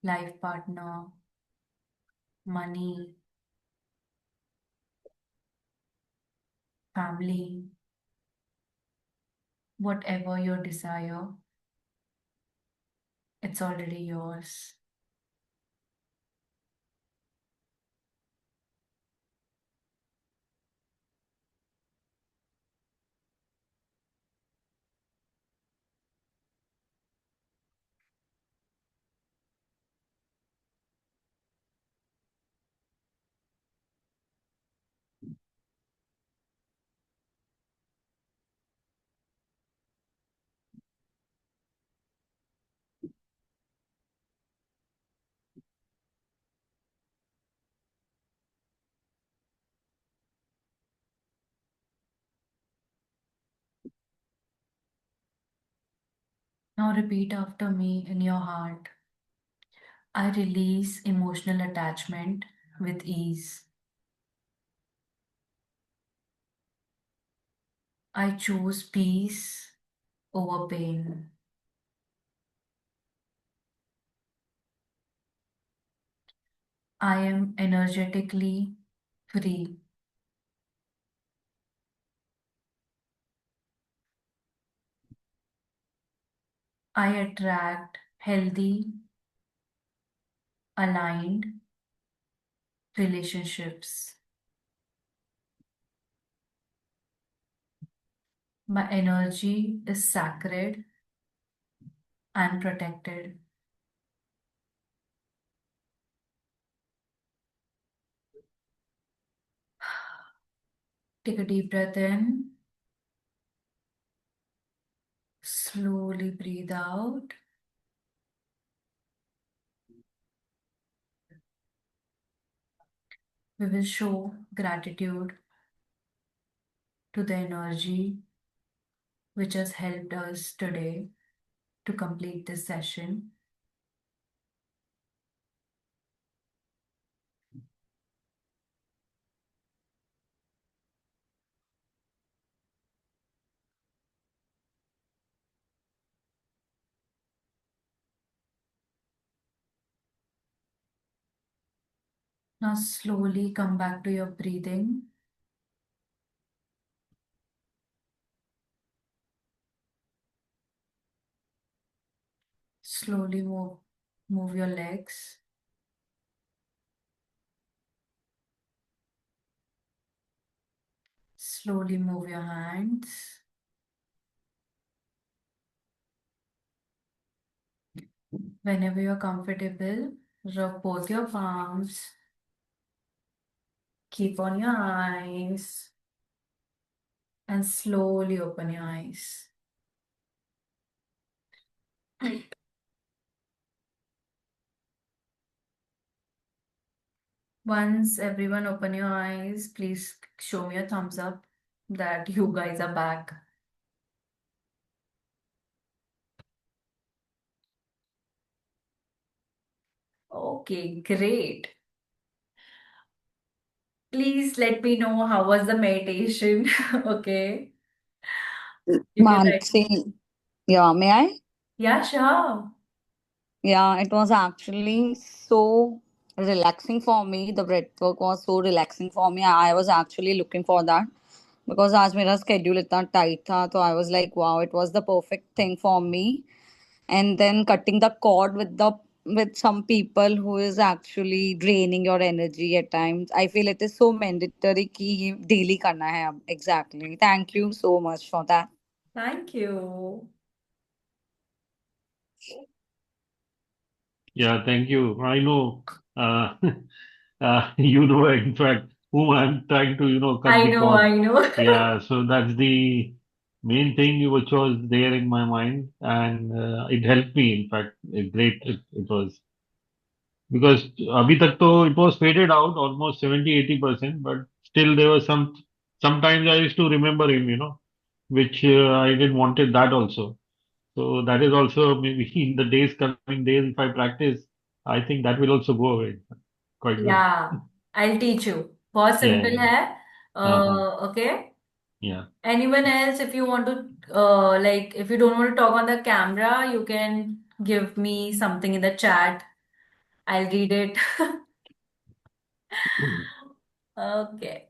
[SPEAKER 1] life partner, money, family, whatever your desire, it's already yours. Now repeat after me in your heart. I release emotional attachment with ease. I choose peace over pain. I am energetically free. I attract healthy, aligned relationships. My energy is sacred and protected. Take a deep breath in, slowly breathe out. We will show gratitude to the energy which has helped us today to complete this session. Now, slowly come back to your breathing. Slowly move your legs. Slowly move your hands. Whenever you're comfortable, rub both your palms. Keep on your eyes and slowly open your eyes. Once everyone open your eyes, please show me a thumbs up that you guys are back. Okay, great. Please let me know how was the meditation. Okay. You can write.
[SPEAKER 2] Mansi, yeah, may I?
[SPEAKER 1] Yeah, sure.
[SPEAKER 2] Yeah, it was actually so relaxing for me. The breathwork was so relaxing for me. I was actually looking for that because आज मेरा schedule इतना tight था, तो I was like, wow, it was the perfect thing for me. And then cutting the cord with some people who is actually draining your energy at times. I feel it is so mandatory कि ये daily करना है अब. Exactly. Thank you so much for that.
[SPEAKER 1] Thank you.
[SPEAKER 3] Yeah, thank you. I know, uh, you know, in fact, whom I'm trying to, cut
[SPEAKER 1] I
[SPEAKER 3] the
[SPEAKER 1] know,
[SPEAKER 3] cord.
[SPEAKER 1] I know.
[SPEAKER 3] Yeah, so that's the main thing which was there in my mind, and it helped me. In fact, a great it was because abhi tak to it was faded out almost 70-80%, but still there was sometimes I used to remember him, which I didn't wanted that also. So that is also maybe in the coming days, if I practice, I think that will also go away. Quite good.
[SPEAKER 1] Yeah, I'll teach you. बहुत
[SPEAKER 3] Yeah,
[SPEAKER 1] simple
[SPEAKER 3] yeah.
[SPEAKER 1] है.
[SPEAKER 3] Uh-huh.
[SPEAKER 1] Okay.
[SPEAKER 3] Yeah.
[SPEAKER 1] Anyone else, if you want to, like, if you don't want to talk on the camera, you can give me something in the chat. I'll read it. Okay.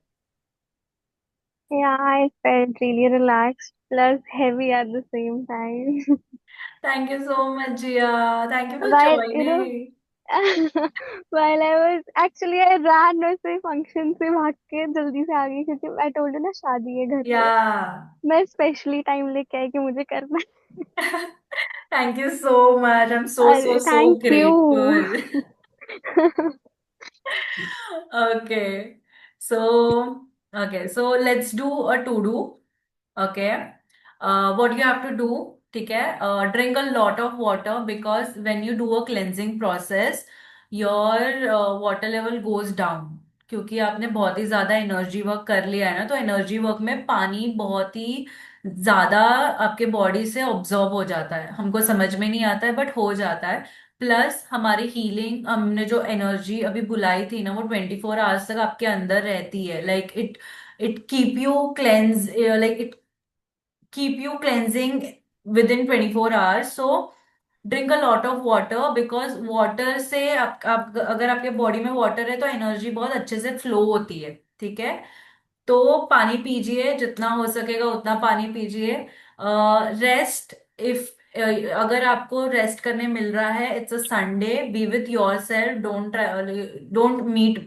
[SPEAKER 4] Yeah, I felt really relaxed plus heavy at the same time.
[SPEAKER 1] Thank you so much, Jia. Thank you for
[SPEAKER 4] While you know,
[SPEAKER 1] joining.
[SPEAKER 4] while I was actually I ran वैसे function से भाग के जल्दी से आ गई क्योंकि I told you ना शादी है घर पे।
[SPEAKER 1] Yeah.
[SPEAKER 4] मैं स्पेशली टाइम लेके आई कि मुझे करना
[SPEAKER 1] Thank you so much. I'm
[SPEAKER 4] है।
[SPEAKER 1] so, so,
[SPEAKER 4] अरे
[SPEAKER 1] so
[SPEAKER 4] thank you.
[SPEAKER 1] grateful. Okay. So, okay. So let's do a to-do. Okay. What you have to do, ठीक है? Drink a lot of water because when you do a cleansing process, your water level goes down. क्योंकि आपने बहुत ही ज्यादा energy work कर लिया है ना, तो एनर्जी वर्क में पानी बहुत ही ज्यादा आपके बॉडी से ऑब्जॉर्ब हो जाता है। हमको समझ में नहीं आता है बट हो जाता है। प्लस हमारी हीलिंग, हमने जो एनर्जी अभी बुलाई थी ना, वो 24 आवर्स तक आपके अंदर रहती है। Like it it keep you cleanse, like it keep you cleansing within 24 hours. So drink a lot of water because water से अगर आपके बॉडी में वाटर है तो एनर्जी बहुत अच्छे से फ्लो होती है। ठीक है, तो पानी पीजिए, जितना हो सकेगा उतना पानी पीजिए। रेस्ट, इफ अगर आपको रेस्ट करने मिल रहा है, it's a Sunday, be with yourself, don't meet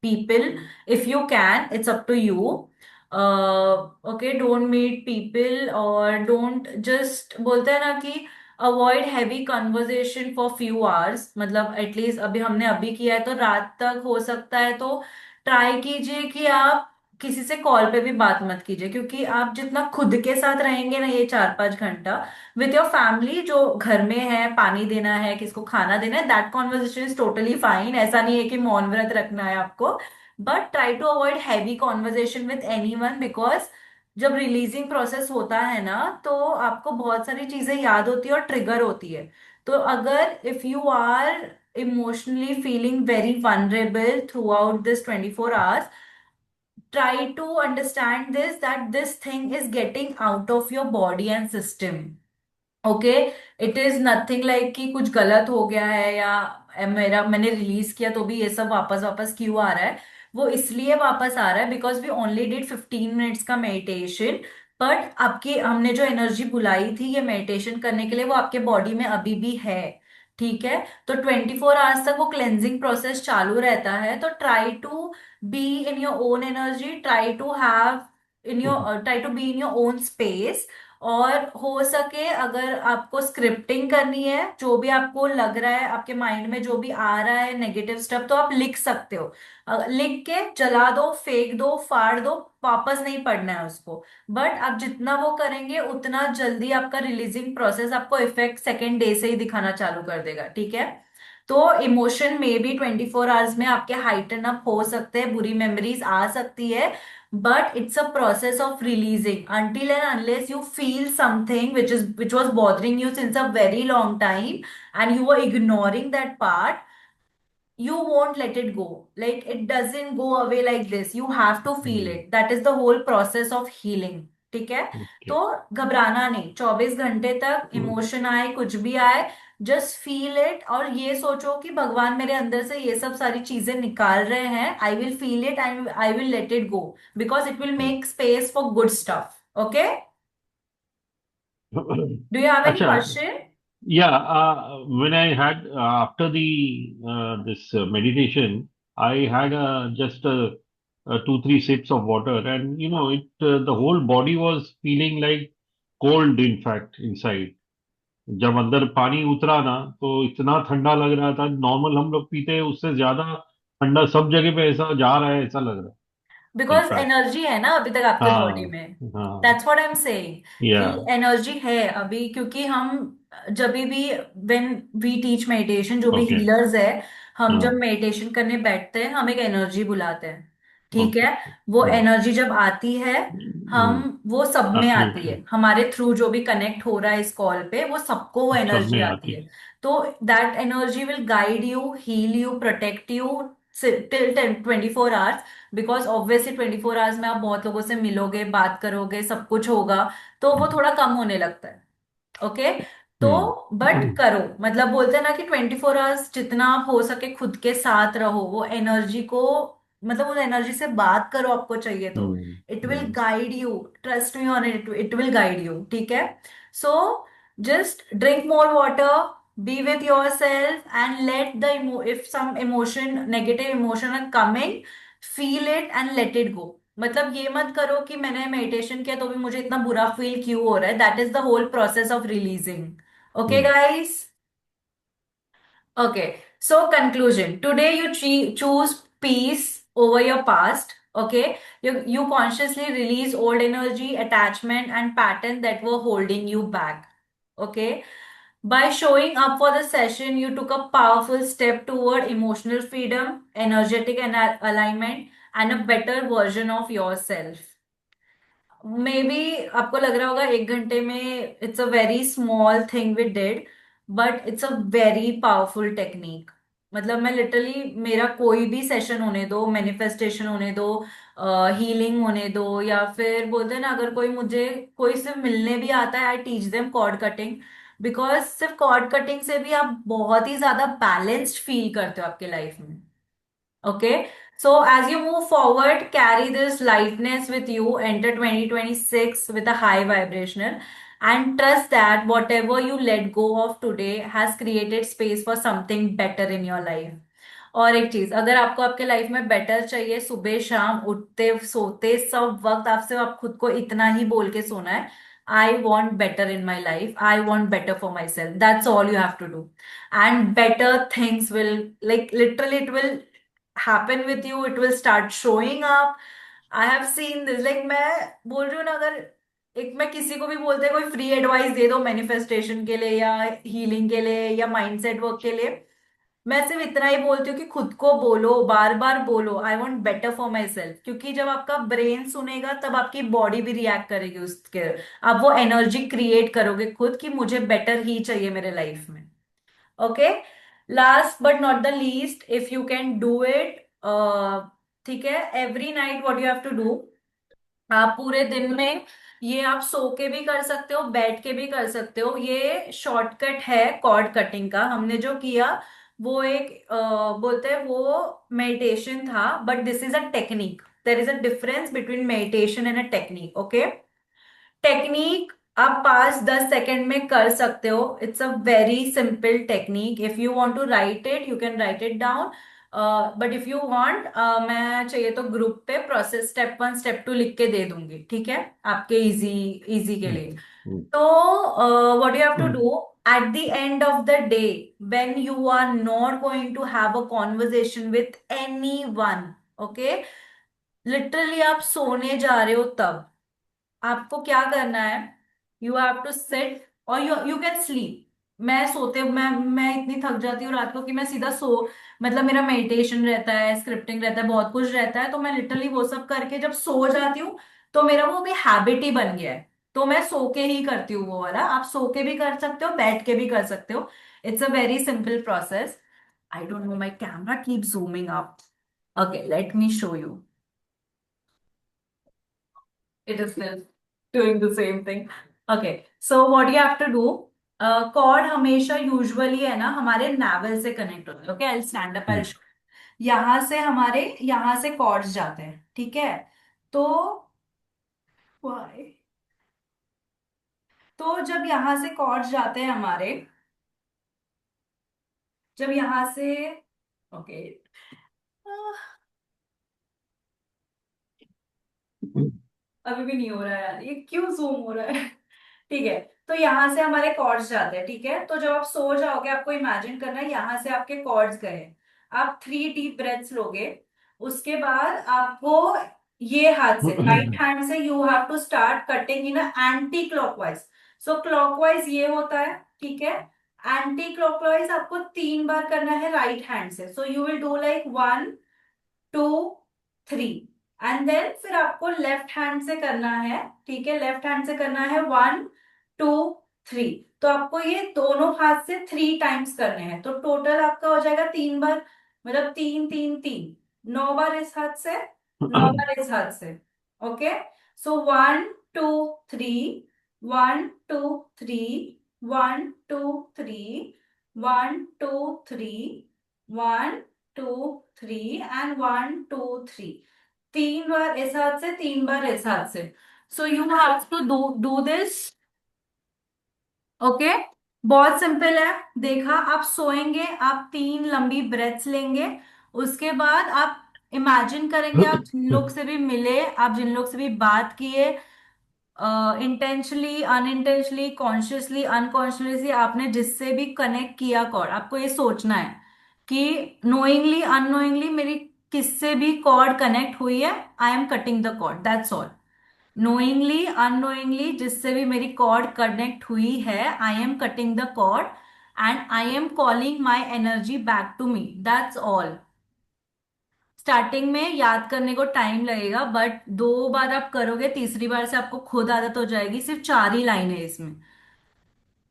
[SPEAKER 1] people. If you can, it's up to you. Okay, don't meet people और डोंट जस्ट, बोलते हैं ना कि avoid heavy conversation for few hours. मतलब एटलीस्ट अभी हमने अभी किया है तो रात तक हो सकता है तो ट्राई कीजिए कि आप किसी से कॉल पे भी बात मत कीजिए, क्योंकि आप जितना खुद के साथ रहेंगे ना ये 4-5 घंटा, विथ योर फैमिली जो घर में है, पानी देना है, किसको खाना देना है, that conversation is totally fine. ऐसा नहीं है कि मौन व्रत रखना है आपको, but try to avoid heavy conversation with anyone, because जब रिलीजिंग प्रोसेस होता है ना तो आपको बहुत सारी चीजें याद होती है और ट्रिगर होती है। तो अगर if you are emotionally feeling very vulnerable throughout this 24 hours, try to understand this, that this thing is getting out of your body and system. Okay, it is nothing like कि कुछ गलत हो गया है या मैंने रिलीज किया तो भी ये सब वापस वापस क्यों आ रहा है। वो इसलिए वापस आ रहा है because we only did 15 minutes का मेडिटेशन। बट आपकी हमने जो एनर्जी बुलाई थी ये मेडिटेशन करने के लिए, वो आपके बॉडी में अभी भी है। ठीक है, तो 24 आवर्स तक वो क्लेंजिंग प्रोसेस चालू रहता है। तो try to be in your own energy, try to have in your, try to be in your own space. और हो सके अगर आपको स्क्रिप्टिंग करनी है, जो भी आपको लग रहा है आपके माइंड में जो भी आ रहा है नेगेटिव स्टफ, तो आप लिख सकते हो। लिख के जला दो, फेंक दो, फाड़ दो, वापस नहीं पढ़ना है उसको। बट आप जितना वो करेंगे उतना जल्दी आपका रिलीजिंग प्रोसेस आपको इफेक्ट सेकेंड डे से ही दिखाना चालू कर देगा। ठीक है, तो इमोशन में भी 24 आवर्स में आपके हाइटन अप हो सकते हैं, बुरी मेमोरीज आ सकती है, but it's a process of releasing until and unless you feel something which was bothering you since a very long time and you were ignoring that part, you won't let it go. Like it doesn't go away like this, you have to feel
[SPEAKER 3] Hmm.
[SPEAKER 1] it. That is the whole process of healing. ठीक है, तो
[SPEAKER 3] Okay.
[SPEAKER 1] घबराना नहीं, 24 घंटे तक emotion आए कुछ भी आए, जस्ट फील इट, और ये सोचो कि भगवान मेरे अंदर से ये सब सारी चीजें निकाल रहे हैं. I will feel it, I will let it go, because it will make space for good stuff. Okay. Do you have any
[SPEAKER 3] अच्छा.
[SPEAKER 1] Question?
[SPEAKER 3] Yeah, when I had after the this meditation, I had just 2-3 sips of water, and the whole body was feeling like cold, in fact, inside. जब अंदर पानी उतरा ना, तो इतना ठंडा लग रहा था. नॉर्मल हम लोग पीते हैं उससे ज्यादा ठंडा सब जगह पे ऐसा जा रहा है, ऐसा लग रहा है,
[SPEAKER 1] बिकॉज
[SPEAKER 3] इनफैक्ट.
[SPEAKER 1] एनर्जी है ना अभी तक आपके बॉडी
[SPEAKER 3] हाँ.
[SPEAKER 1] में.
[SPEAKER 3] हाँ.
[SPEAKER 1] That's what I am saying, कि
[SPEAKER 3] या.
[SPEAKER 1] एनर्जी है अभी, क्योंकि हम जब भी व्हेन वी टीच मेडिटेशन, जो भी
[SPEAKER 3] ओके.
[SPEAKER 1] हीलर्स है, हम जब
[SPEAKER 3] हाँ.
[SPEAKER 1] मेडिटेशन करने बैठते हैं हम एक एनर्जी बुलाते हैं. ठीक
[SPEAKER 3] ओके.
[SPEAKER 1] है. वो एनर्जी जब आती है, हम वो सब में आती
[SPEAKER 3] एब्सोल्युटली.
[SPEAKER 1] है, हमारे थ्रू जो भी कनेक्ट हो रहा है इस कॉल पे, वो सबको वो
[SPEAKER 3] सब
[SPEAKER 1] एनर्जी
[SPEAKER 3] में
[SPEAKER 1] आती
[SPEAKER 3] आती
[SPEAKER 1] है.
[SPEAKER 3] है.
[SPEAKER 1] तो that energy will guide you, heal you, protect you till 24 hours. Because obviously 24 hours में आप बहुत लोगों से मिलोगे, बात करोगे, सब कुछ होगा, तो वो थोड़ा कम होने लगता है. ओके. तो बट
[SPEAKER 3] हम्म.
[SPEAKER 1] करो, मतलब बोलते हैं ना कि 24 आवर्स जितना आप हो सके खुद के साथ रहो, वो एनर्जी को, मतलब उस एनर्जी से बात करो आपको चाहिए तो.
[SPEAKER 3] Hmm.
[SPEAKER 1] It will
[SPEAKER 3] hmm.
[SPEAKER 1] Guide you, trust me on it, it will guide you. ठीक है. So just drink more water, be with yourself and let the if some emotion, negative emotion are coming, feel it and let it go. मतलब ये मत करो कि मैंने meditation किया तो भी मुझे इतना बुरा फील क्यों हो रहा है. That is the whole process of releasing. Okay,
[SPEAKER 3] hmm.
[SPEAKER 1] guys? Okay. So, conclusion. Today you choose peace over your past. Okay. You consciously release old energy, attachment, and pattern that were holding you back. Okay. By showing up for the session, you took a powerful step toward emotional freedom, energetic alignment, and a better version of yourself. Maybe आपको लग रहा होगा 1 घंटे में it's a very small thing we did, but it's a very powerful technique. मतलब मैं literally, मेरा कोई भी सेशन होने दो, मैनिफेस्टेशन होने दो, हीलिंग होने दो, या फिर बोलते हैं ना, अगर कोई सिर्फ मिलने भी आता है, I teach them cord cutting. Because सिर्फ कॉर्ड कटिंग से भी आप बहुत ही ज्यादा बैलेंस्ड फील करते हो आपके लाइफ में. Okay. So as you move forward, carry this lightness with you, enter 2026 with a high vibrational, and trust that whatever you let go of today has created space for something better in your life. और एक चीज, अगर आपको आपके life में better चाहिए, सुबह शाम उठते सोते सब वक्त आपसे आप खुद को इतना ही बोल के सोना है: I want better in my life, I want better for myself. That's all you have to do. And better things will, like literally, it will happen with you, it will start showing up. I have seen this, like मैं बोल रही हूँ ना, अगर एक मैं किसी को भी बोलते हैं कोई फ्री एडवाइस दे दो मैनिफेस्टेशन के लिए या हीलिंग के लिए या माइंडसेट वर्क के लिए, मैं सिर्फ इतना ही बोलती हूँ कि खुद को बोलो, बार बार बोलो, आई want better for my self. क्योंकि जब आपका ब्रेन सुनेगा तब आपकी बॉडी भी रिएक्ट करेगी उसके. आप वो एनर्जी क्रिएट करोगे खुद की, मुझे बेटर ही चाहिए मेरे लाइफ में. Okay. Last but not the least, if you can do it, ठीक है, every night what you have to do, आप पूरे दिन में, ये आप सो के भी कर सकते हो, बैठ के भी कर सकते हो. ये शॉर्टकट है कॉर्ड कटिंग का. हमने जो किया वो एक बोलते हैं वो मेडिटेशन था, but this is a technique. There is a difference between meditation and a technique. Okay. Technique आप 5-10 सेकेंड में कर सकते हो. It's a very simple technique. If you want to write it, you can write it down. But if you want, मैं चाहिए तो group पे process step 1 step 2 लिख के दे दूंगी. ठीक है, आपके इजी इजी के लिए.
[SPEAKER 3] हम्म.
[SPEAKER 1] तो what you have to do at the end of the day, when you are not going to have a conversation with anyone, okay, literally आप सोने जा रहे हो तब आपको क्या करना है, यू हैव टू सिट, और यू कैन स्लीप. मैं इतनी थक जाती हूँ रात को कि मैं सीधा मतलब मेरा मेडिटेशन रहता है, स्क्रिप्टिंग रहता है, बहुत कुछ रहता है, तो मैं लिटरली वो सब करके जब सो जाती हूँ, तो मेरा वो भी हैबिट ही बन गया है. तो मैं सो के ही करती हूँ वो वाला. आप सो के भी कर सकते हो, बैठ के भी कर सकते हो. It's a very simple process. I don't know, my camera keep zooming up. Okay, let me show you. It is still doing the same thing. Okay, so what you have to do? Cord हमेशा usually है ना हमारे navel से connect होता है। Okay, I stand up, I, यहाँ से chords जाते हैं, ठीक है। तो why? तो जब यहाँ से कॉर्ड्स जाते हैं हमारे, जब यहाँ से, ओके, अभी भी नहीं हो रहा है यार, ये क्यों जूम हो रहा है? ठीक है, तो यहाँ से हमारे कॉर्ड्स जाते हैं, ठीक है। तो जब आप सो जाओगे आपको इमेजिन करना है यहाँ से आपके कॉर्ड्स गए, आप 3 डीप ब्रेथ्स लोगे, उसके बाद आपको ये हाथ से, राइट हैंड से, you have to start cutting in anticlockwise. So clockwise ये होता है, ठीक है। एंटी क्लॉकवाइज आपको 3 बार करना है राइट हैंड से। So you will do like 1, 2, 3, and then फिर आपको लेफ्ट हैंड से करना है, ठीक है। लेफ्ट हैंड से करना है 1, 2, 3। तो आपको ये दोनों हाथ से 3 टाइम्स करने हैं, तो टोटल आपका हो जाएगा 3 बार, मतलब 3, 3, 3, 9 बार इस हाथ से, 9 बार इस हाथ से। Okay, so 1, 2, 3, 1, 2, 3, 1, 2, 3, 1, 2, 3, 1, 2, 3 and 1, 2, 3। 3 बार इस हाथ से, 3 बार इस हाथ से। So you have to do do this. Okay, बहुत सिंपल है। देखा, आप सोएंगे, आप 3 लंबी ब्रेथ्स लेंगे, उसके बाद आप इमेजिन करेंगे आप जिन लोग से भी मिले, आप जिन लोग से भी बात किए, इंटेंशनली, अनइंटेंशनली, कॉन्शियसली, अनकॉन्शियसली, आपने जिससे भी कनेक्ट किया कॉर्ड, आपको ये सोचना है कि नोइंगली अननोइंगली मेरी किससे भी कॉर्ड कनेक्ट हुई है, I am cutting the cord, that's all. Knowingly unknowingly जिससे भी मेरी कॉर्ड कनेक्ट हुई है, I am cutting the cord and I am calling my energy back to me, that's all. Starting में याद करने को टाइम लगेगा, बट 2 बार आप करोगे, तीसरी बार से आपको खुद आदत हो जाएगी। सिर्फ 4 ही लाइन है इसमें।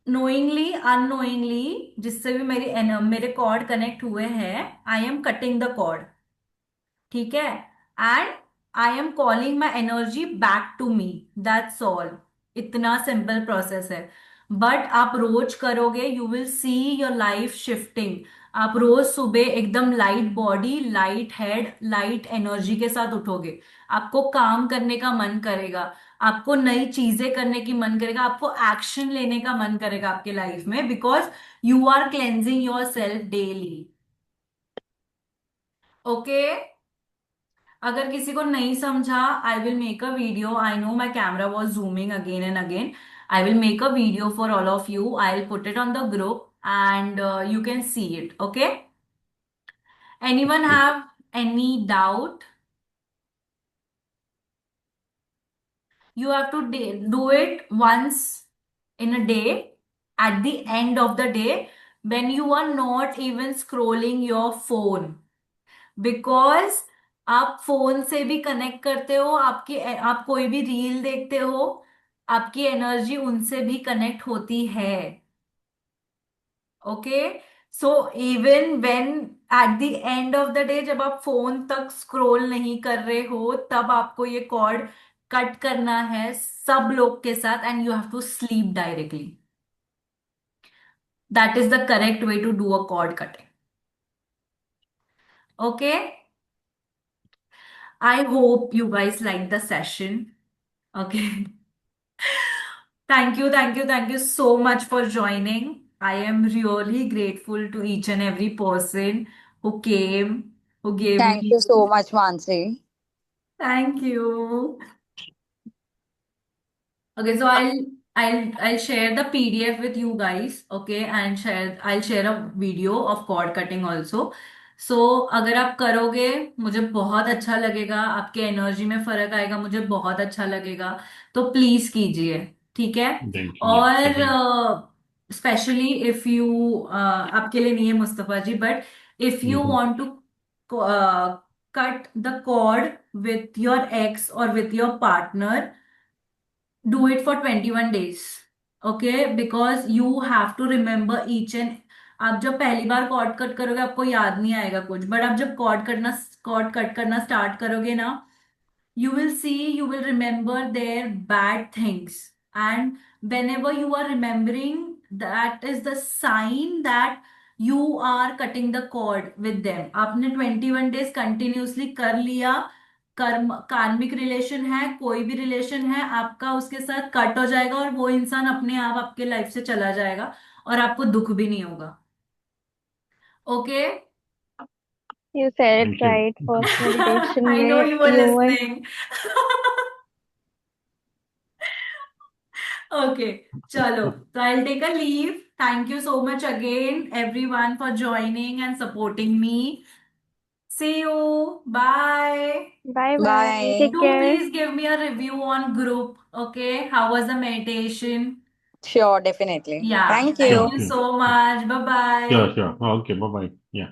[SPEAKER 1] नोइंगली अननोइंगली जिससे भी मेरे कॉर्ड कनेक्ट हुए हैं, I am cutting the cord, ठीक है। And I am calling my energy back to me, that's all. इतना सिंपल प्रोसेस है, बट आप रोज करोगे, you will see your life shifting. आप रोज सुबह एकदम light body, light head, light energy के साथ उठोगे, आपको काम करने का मन करेगा, आपको नई चीजें करने की मन करेगा, आपको एक्शन लेने का मन करेगा आपके लाइफ में, because you are cleansing yourself daily. Okay, अगर किसी को नहीं समझा, I will make a video, I know my camera was zooming again and again. I will make a video for all of you, I will put it on the group and you can see it. Okay, anyone have any doubt? You have to do it once in a day, at the end of the day, when you are not even scrolling your phone, because आप phone से भी connect करते हो, आपकी आप कोई भी reel देखते हो, आपकी एनर्जी उनसे भी कनेक्ट होती है। Okay, so even when eight the end of the day, जब आप फोन तक स्क्रॉल नहीं कर रहे हो, तब आपको ये कॉर्ड कट करना है सब लोग के साथ, and you have to sleep directly. That is the correct way to do a cord cutting. Okay, I hope you guys like the session. Okay. Thank you so much for joining. I am really grateful to each and every person who came, who gave
[SPEAKER 2] Thank
[SPEAKER 1] me.
[SPEAKER 2] you so much, Mansi.
[SPEAKER 1] Thank you. Okay, so I'll share the PDF with you guys, okay, and I'll share a video of cord cutting also. So अगर आप करोगे, मुझे बहुत अच्छा लगेगा, आपके energy में फर्क आएगा, मुझे बहुत अच्छा लगेगा। तो प्लीज कीजिए, ठीक है।
[SPEAKER 3] Yeah, definitely.
[SPEAKER 1] और स्पेशली इफ यू, आपके लिए नहीं है Mustafa ji, but if you
[SPEAKER 3] Mhm.
[SPEAKER 1] Want to cut the cord with your ex और with your partner, do it for 21 days. Okay, because you have to remember each and, आप जब पहली बार cord cut करोगे आपको याद नहीं आएगा कुछ, बट आप जब कॉर्ड कट करना स्टार्ट करोगे ना, you will see, you will remember their bad things, and whenever you are remembering that is the sign that you are cutting the cord with them. आपने 21 days कंटिन्यूसली कर लिया, कार्मिक relation है, कोई भी रिलेशन है आपका उसके साथ कट हो जाएगा और वो इंसान अपने आप आपके लाइफ से चला जाएगा और आपको दुख भी नहीं होगा. Okay.
[SPEAKER 4] You said it
[SPEAKER 3] Thank you.
[SPEAKER 4] right. First meditation
[SPEAKER 1] I know
[SPEAKER 4] में
[SPEAKER 1] you were
[SPEAKER 4] you were
[SPEAKER 1] listening. Okay, chalo. So I'll take a leave. Thank you so much again, everyone, for joining and supporting me. See you. Bye.
[SPEAKER 4] bye bye.
[SPEAKER 2] Bye.
[SPEAKER 4] Take
[SPEAKER 1] Do
[SPEAKER 4] care.
[SPEAKER 1] please give me a review on group. Okay, how was the meditation?
[SPEAKER 2] Sure, definitely.
[SPEAKER 1] Yeah.
[SPEAKER 2] Thank
[SPEAKER 1] Thank
[SPEAKER 3] Sure,
[SPEAKER 2] you.
[SPEAKER 1] you
[SPEAKER 3] sure,
[SPEAKER 1] so much. Bye
[SPEAKER 3] sure,
[SPEAKER 1] bye.
[SPEAKER 3] sure. Okay, bye-bye. Yeah.